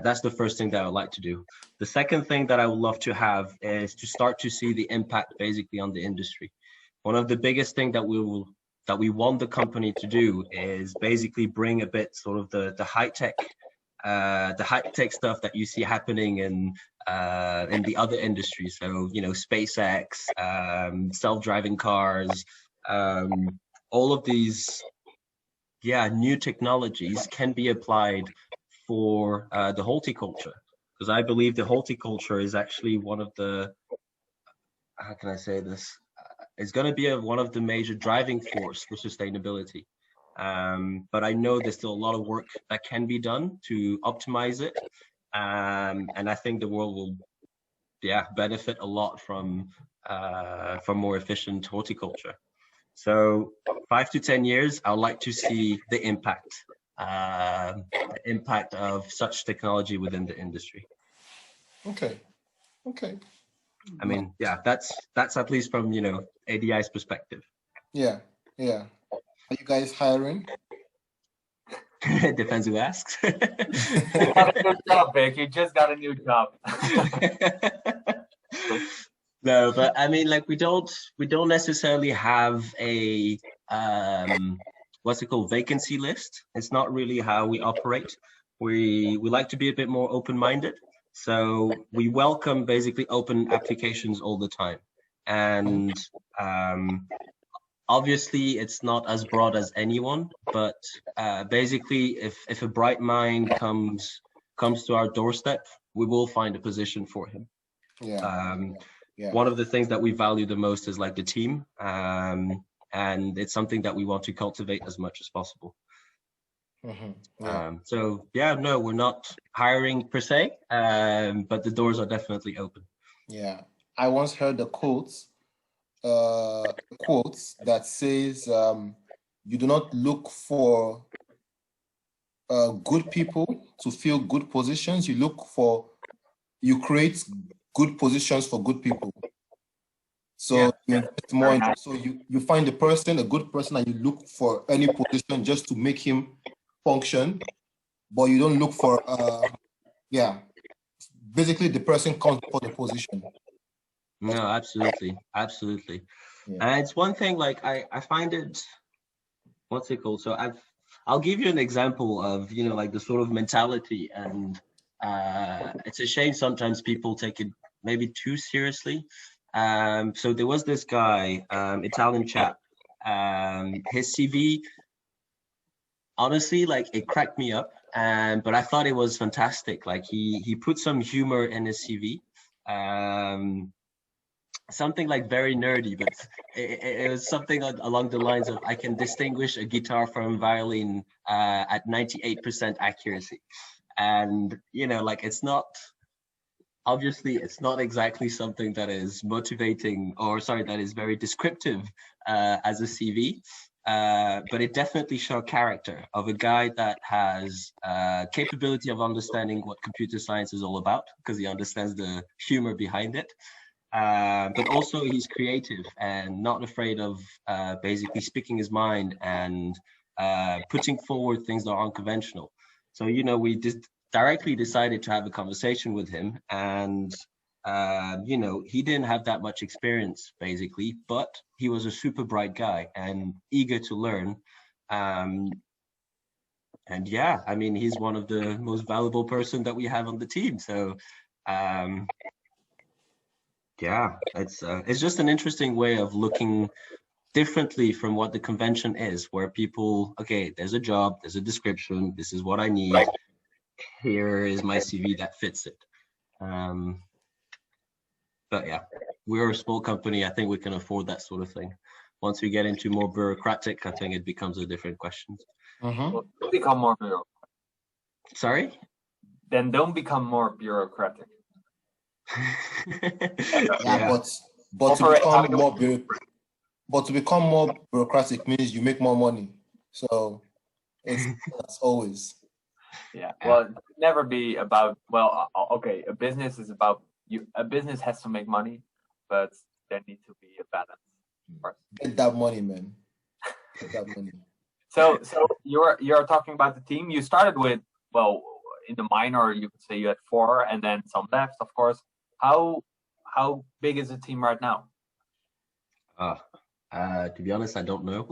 That's the first thing that I would like to do. The second thing that I would love to have is to start to see the impact basically on the industry. One of the biggest things that we want the company to do is basically bring a bit sort of the high tech the high tech stuff that you see happening in the other industries. So, you know, SpaceX, self-driving cars, all of these, new technologies can be applied for the horticulture. Because I believe the horticulture is actually one of the, how can I say this? It's going to be one of the major driving force for sustainability. But I know there's still a lot of work that can be done to optimize it. And I think the world will, benefit a lot from more efficient horticulture. So 5 to 10 years, I would like to see the impact of such technology within the industry. Okay. I mean, that's at least from, ADI's perspective. Yeah. Are you guys hiring? It depends who asks. You got a good job, Vic. You just got a new job. No, but I mean, like, we don't necessarily have a what's it called, vacancy list. It's not really how we operate. We like to be a bit more open-minded. So we welcome basically open applications all the time. And obviously it's not as broad as anyone, but basically if a bright mind comes to our doorstep, we will find a position for him. One of the things that we value the most is like the team, and it's something that we want to cultivate as much as possible. So no, we're not hiring per se, but the doors are definitely open. I once heard a quote that says you do not look for good people to fill good positions. You create good positions for good people. So you find a good person, and you look for any position just to make him function, but you don't look for basically the person comes for the position. No, absolutely. And it's one thing, like, I find it, what's it called? So I'll give you an example of, like, the sort of mentality, and it's a shame sometimes people take it maybe too seriously. So there was this guy, Italian chap, his CV, honestly, like, it cracked me up, but I thought it was fantastic. Like, he put some humor in his CV, something like very nerdy, but it was something along the lines of, I can distinguish a guitar from violin at 98% accuracy. And, like, obviously it's not exactly something that is motivating, that is very descriptive as a CV, but it definitely shows character of a guy that has capability of understanding what computer science is all about, because he understands the humor behind it. But also he's creative and not afraid of basically speaking his mind and putting forward things that are unconventional. So, we just directly decided to have a conversation with him, and he didn't have that much experience basically, but he was a super bright guy and eager to learn. And I mean, he's one of the most valuable person that we have on the team. So it's just an interesting way of looking differently from what the convention is, where people, okay, there's a job, there's a description, this is what I need, here is my CV that fits it. But we're a small company. I think we can afford that sort of thing. Once we get into more bureaucratic, I think it becomes a different question. Well, become more bureaucratic. Sorry? Then don't become more bureaucratic. But to become more bureaucratic means you make more money. So that's always. Well, it never be about, okay, a business is about a business has to make money, but there needs to be a balance. Get that money, man. Get that money. So you're talking about the team. You started with, in the minor, you could say you had 4, and then some left, of course. How big is the team right now? To be honest, I don't know.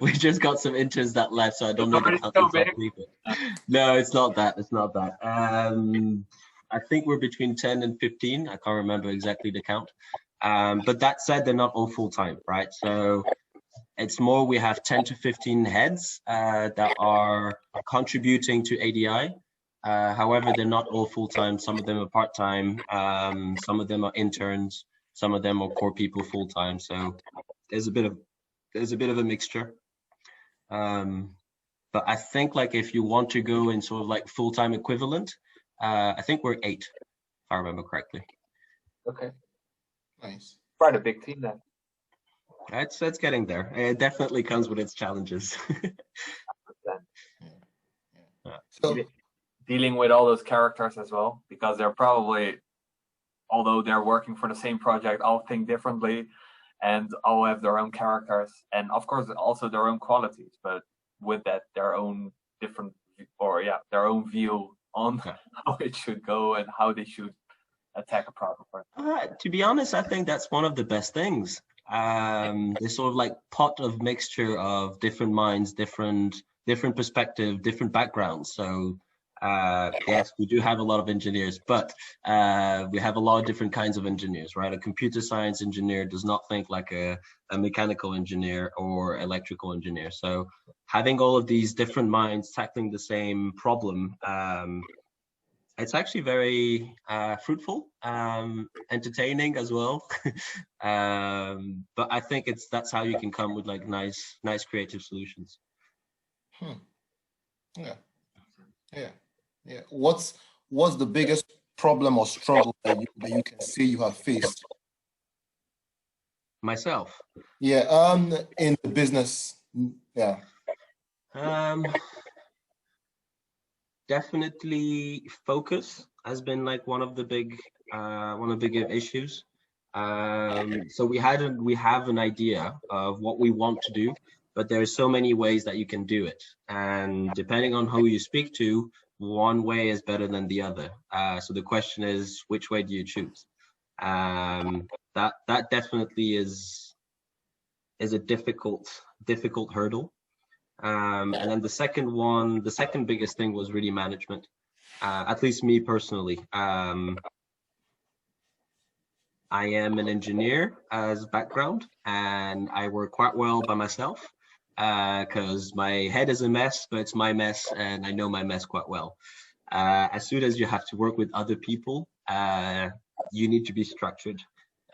We just got some interns that left, so I don't know the count So big. exactly. But no, it's not that. It's not that. I think we're between 10 and 15. I can't remember exactly the count. But that said, they're not all full time, right? So it's more we have 10 to 15 heads that are contributing to ADI. However, they're not all full time. Some of them are part time. Some of them are interns. Some of them are core people full time. So there's a bit of a mixture. But I think like if you want to go in sort of like full time equivalent, I think we're 8, if I remember correctly. Okay. Nice. Quite a big team then. It's getting there. It definitely comes with its challenges. So, Dealing with all those characters as well, because they're probably, although they're working for the same project, all think differently and all have their own characters and of course also their own qualities, but with that their own different, or their own view on how it should go and how they should attack a problem. To be honest, I think that's one of the best things. This sort of like pot of mixture of different minds, different perspective, different backgrounds. So yes, we do have a lot of engineers, but we have a lot of different kinds of engineers, right? A computer science engineer does not think like a mechanical engineer or electrical engineer. So having all of these different minds tackling the same problem, it's actually very fruitful, entertaining as well. But I think that's how you can come with like nice creative solutions. Yeah. What's the biggest problem or struggle that you can say you have faced? Myself? Yeah, in the business. Yeah. Definitely focus has been like one of the big issues. So we have an idea of what we want to do, but there are so many ways that you can do it, and depending on who you speak to, one way is better than the other. So the question is, which way do you choose? That definitely is a difficult hurdle. And then the second biggest thing was really management. At least me personally. I am an engineer as background, and I work quite well by myself because my head is a mess, but it's my mess, and I know my mess quite well. As soon as you have to work with other people, you need to be structured.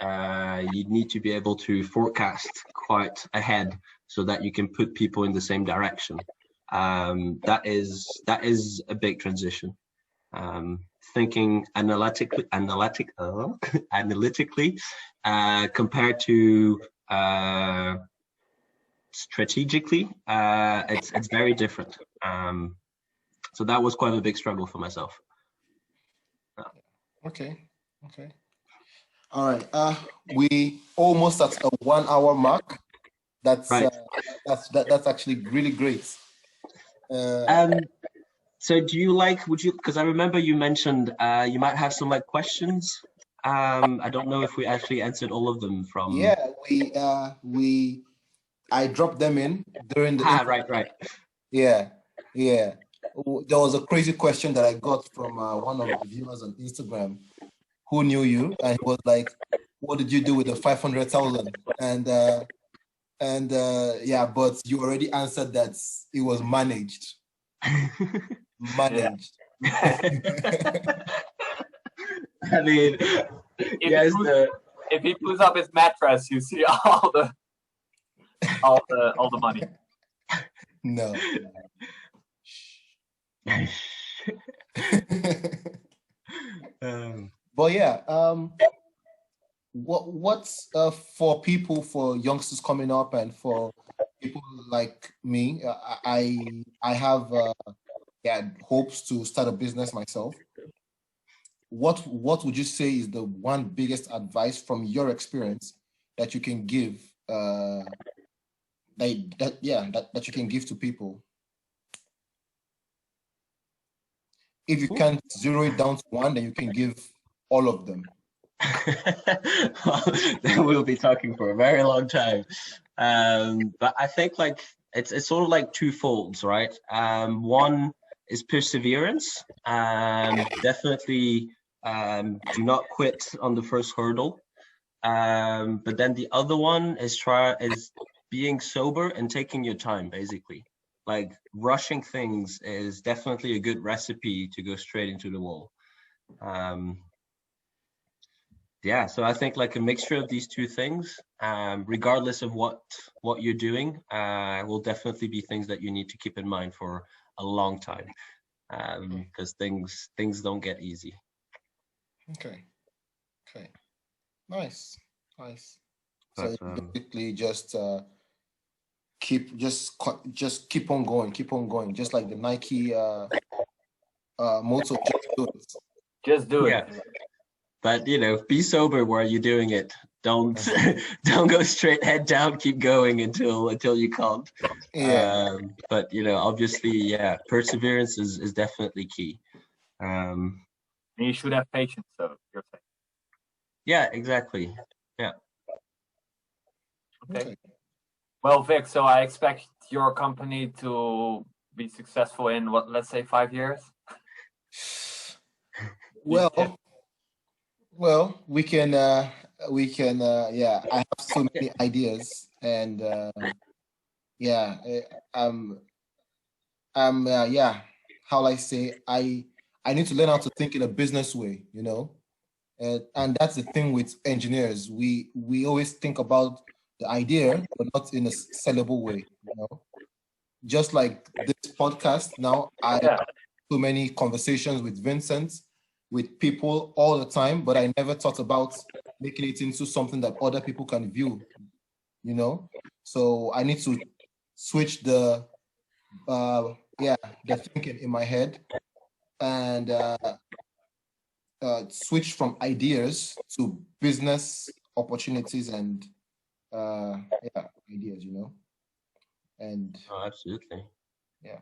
You need to be able to forecast quite ahead so that you can put people in the same direction. That is a big transition. Thinking analytically compared to strategically, it's very different. So that was quite a big struggle for myself. Okay. All right. We almost at a 1 hour mark. That's right. That's actually really great. So because I remember you mentioned you might have some like questions. I don't know if we actually answered all of them from. Yeah, I dropped them in during the right. Yeah. There was a crazy question that I got from one of the viewers on Instagram who knew you, and he was like, what did you do with the 500,000? And but you already answered that it was managed. Managed. I mean, if he puts up his mattress, you see all the money. No. But yeah, what's for youngsters coming up and for people like me, I have hopes to start a business myself. What would you say is the one biggest advice from your experience that you can give that you can give to people? If you can't zero it down to one, then you can give all of them. Well, then we'll be talking for a very long time. But I think like it's sort of like two folds, right? One is perseverance. Definitely do not quit on the first hurdle. But then the other one is being sober and taking your time, basically. Like rushing things is definitely a good recipe to go straight into the wall. Yeah, so I think like a mixture of these two things, regardless of what you're doing, will definitely be things that you need to keep in mind for a long time, because things don't get easy. Okay. Okay. Nice. Nice. But, So basically just keep on going, just like the Nike motto, just do it. Just do yeah, it. but you know, be sober while you're doing it. Don't don't go straight head down. Keep going until you can't. Yeah. But you know, obviously, yeah, perseverance is definitely key. And you should have patience, so you're saying. Yeah, exactly. Yeah. Okay. Well, Vic, so I expect your company to be successful in what, let's say 5 years? Well, we can yeah, I have so many ideas, and yeah, yeah, how I say, I need to learn how to think in a business way, you know. And that's the thing with engineers. We always think about the idea, but not in a sellable way, you know. Just like this podcast now, I have so many conversations with Vincent, with people all the time, but I never thought about making it into something that other people can view, you know. So I need to switch the thinking in my head, and switch from ideas to business opportunities and ideas, you know. And Oh, absolutely. yeah.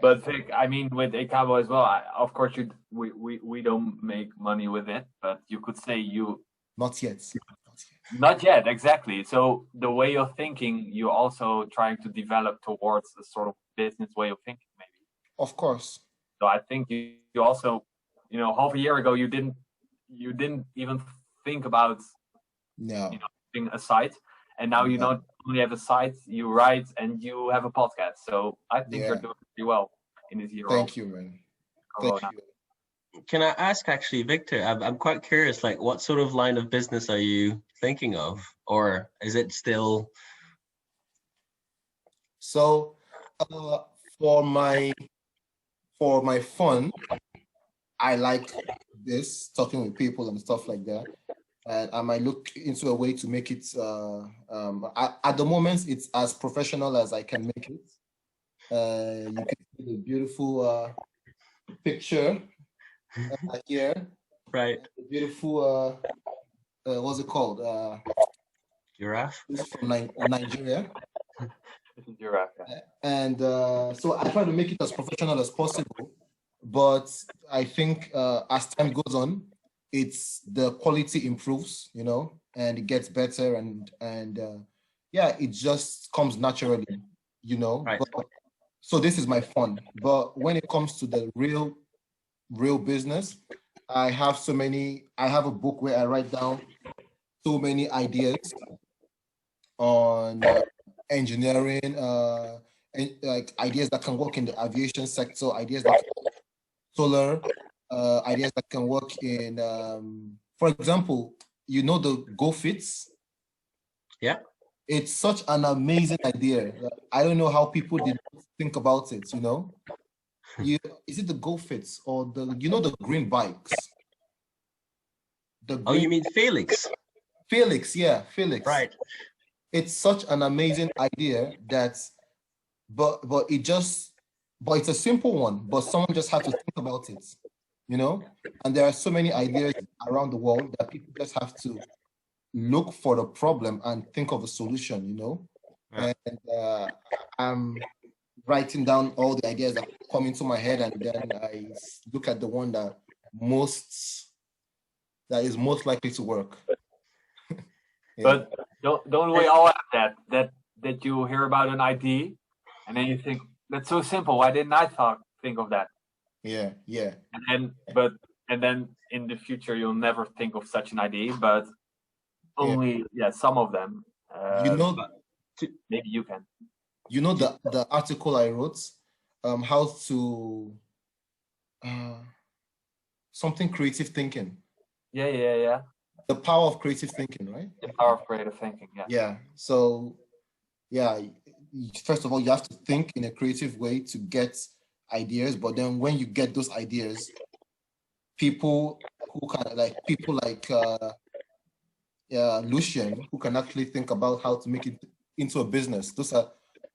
But Vic, I mean, with Ekabo as well, of course, we don't make money with it, but you could say you... Not yet. Not yet, exactly. So the way you're thinking, you're also trying to develop towards a sort of business way of thinking, maybe. Of course. So I think you also, you know, half a year ago, you didn't even think about, being a site, and now you not only have a site, you write and you have a podcast. So I think you're doing pretty well in this year. Thank you, man. Thank you. Can I ask, actually, Victor? I'm quite curious. Like, what sort of line of business are you thinking of, or is it still? So, for my fun, I like this, talking with people and stuff like that. And I might look into a way to make it. At the moment, it's as professional as I can make it. You can see the beautiful picture here. Right. The beautiful, what's it called? Giraffe. This is from Nigeria. Giraffe. And so I try to make it as professional as possible. But I think as time goes on, the quality improves, you know, and it gets better, and it just comes naturally, you know. Right. So this is my fun. But when it comes to the real business, I have a book where I write down so many ideas on engineering, and like ideas that can work in the aviation sector, ideas that can work solar, ideas that can work in, for example, you know, the GoFits. Yeah. It's such an amazing idea. I don't know how people did think about it, you know. Is it the GoFits or the green bikes? You mean Felix? Felix, yeah, Felix. Right. It's such an amazing idea but it's a simple one, but someone just had to think about it, you know. And there are so many ideas around the world that people just have to look for the problem and think of a solution, you know. Yeah. And I'm writing down all the ideas that come into my head, and then I look at the one that is most likely to work. Yeah. But don't we all have that you hear about an idea, and then you think that's so simple. Why didn't I think of that? Yeah. Yeah. And then in the future you'll never think of such an idea, but only some of them. You know, Maybe you can. you know the article I wrote, how to something creative thinking. Yeah. The power of creative thinking, right? The power of creative thinking. Yeah. Yeah. So, yeah, first of all, you have to think in a creative way to get ideas. But then when you get those ideas, people Lucien, who can actually think about how to make it into a business. Those are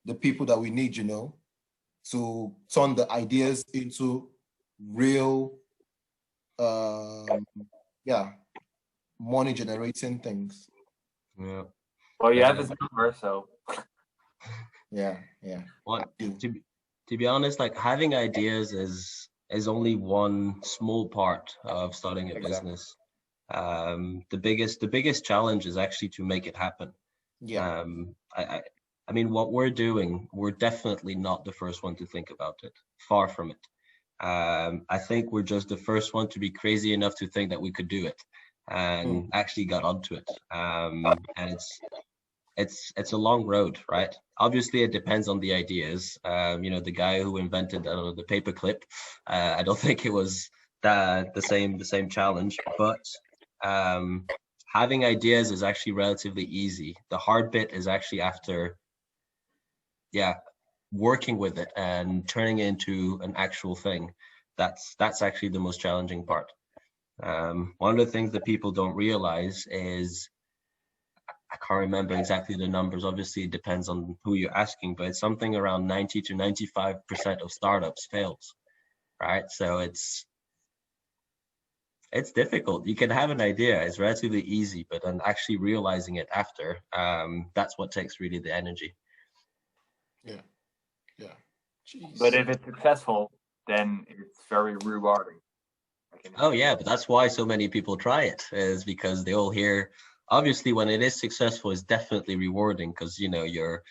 the people that we need, to turn the ideas into real, money generating things. Yeah. Well, you have his number, so. Yeah. Well, to be honest, like having ideas is only one small part of starting a business. The biggest challenge is actually to make it happen. Yeah. I mean, what we're doing, we're definitely not the first one to think about it. Far from it. I think we're just the first one to be crazy enough to think that we could do it, and actually got onto it. And it's a long road, right? Obviously, it depends on the ideas. The guy who invented the paperclip, I don't think it was the same challenge, but having ideas is actually relatively easy. The hard bit is actually after, working with it and turning it into an actual thing. That's actually the most challenging part. One of the things that people don't realize is, I can't remember exactly the numbers. Obviously, it depends on who you're asking, but it's something around 90 to 95% of startups fails, right? So it's difficult. You can have an idea, it's relatively easy, but then actually realizing it after, that's what takes really the energy. Yeah. Jeez. But if it's successful, then it's very rewarding. Oh yeah, but that's why so many people try it, is because they all hear, obviously when it is successful, it's definitely rewarding because you've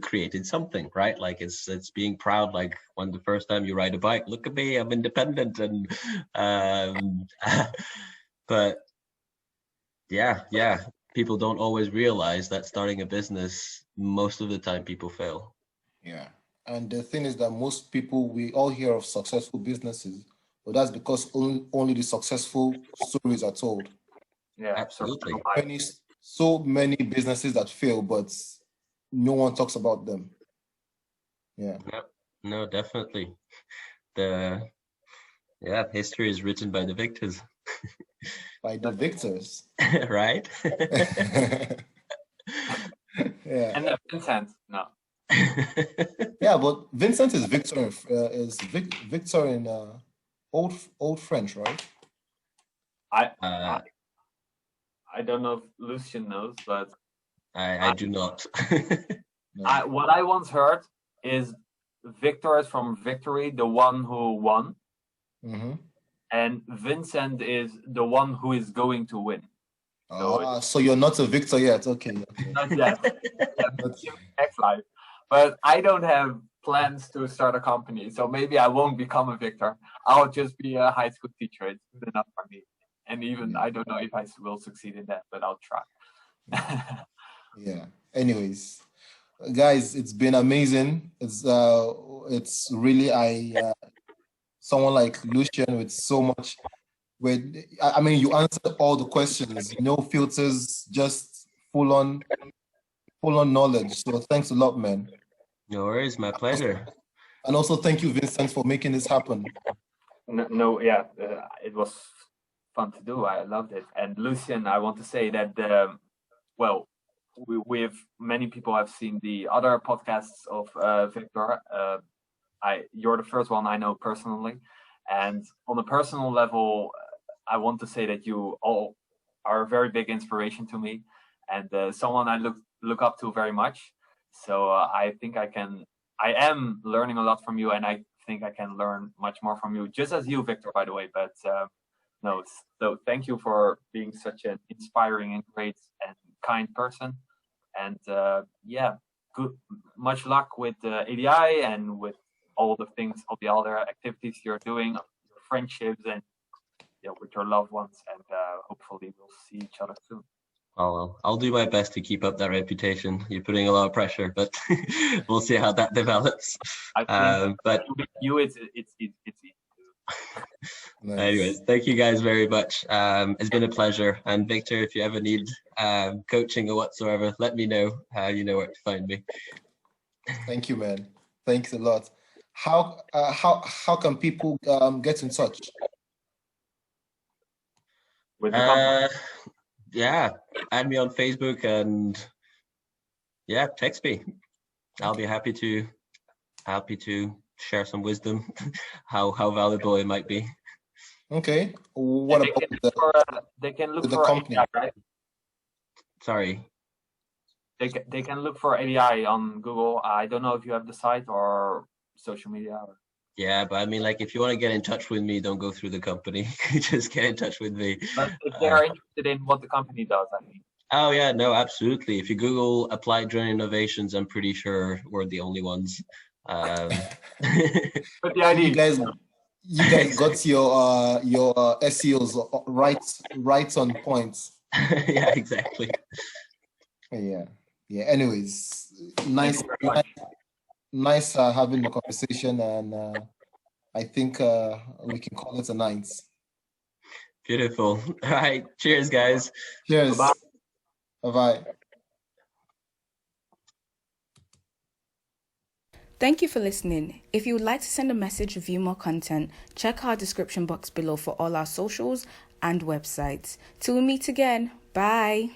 created something, right? Like it's being proud, like when the first time you ride a bike, look at me, I'm independent. And but yeah, people don't always realize that starting a business, most of the time people fail. Yeah. And the thing is that most people, we all hear of successful businesses, but that's because only the successful stories are told. Yeah, absolutely. So many businesses that fail, but no one talks about them. Yeah. No, definitely. History is written by the victors. By the victors. Right? Yeah. And Vincent, no. Yeah, but Vincent is Victor Victor in old French, right? I don't know if Lucien knows, but I do not. No. What I once heard is Victor is from victory, the one who won, and Vincent is the one who is going to win. So you're not a victor yet. Okay. Not yet. Next life. But I don't have plans to start a company, so maybe I won't become a victor. I'll just be a high school teacher. It's good enough for me. And even I don't know if I will succeed in that, but I'll try. Yeah. Anyways, guys, it's been amazing. It's really someone like Lucien with so much. I mean, you answered all the questions, no filters, just full on knowledge. So thanks a lot, man. No worries, my pleasure. And also thank you, Vincent, for making this happen. It was fun to do. I loved it. And Lucien, I want to say that many people have seen the other podcasts of Victor. You're the first one I know personally, and on a personal level, I want to say that you all are a very big inspiration to me, and someone I look up to very much. So I think I am learning a lot from you, and I think I can learn much more from you, just as you, Victor, by the way. But knows. So thank you for being such an inspiring and great and kind person. And much luck with ADI and with all the other activities you're doing, your friendships, and with your loved ones. And hopefully we'll see each other soon. Oh, well, I'll do my best to keep up that reputation. You're putting a lot of pressure, but we'll see how that develops. I think but it's easy. Nice. Anyways, thank you guys very much. It's been a pleasure. And Victor, if you ever need coaching or whatsoever, let me know. You know where to find me. Thank you, man. Thanks a lot. How can people get in touch? With the company. Yeah, add me on Facebook and text me. I'll be happy to share some wisdom, how valuable it might be. Okay. What they can look the for company? ADI, right? Sorry. They can look for ADI on Google. I don't know if you have the site or social media. Yeah, but I mean, like, if you want to get in touch with me, don't go through the company. Just get in touch with me. But if they are interested in what the company does, I mean. Oh yeah, no, absolutely. If you Google Applied Drone Innovations, I'm pretty sure we're the only ones. But the idea, you guys got your SEOs right on point. Yeah, exactly. Yeah. Anyways, nice having the conversation, and I think we can call it a night. Beautiful. All right. Cheers, guys. Cheers. Bye-bye. Thank you for listening. If you would like to send a message or view more content, check our description box below for all our socials and websites. Till we meet again. Bye.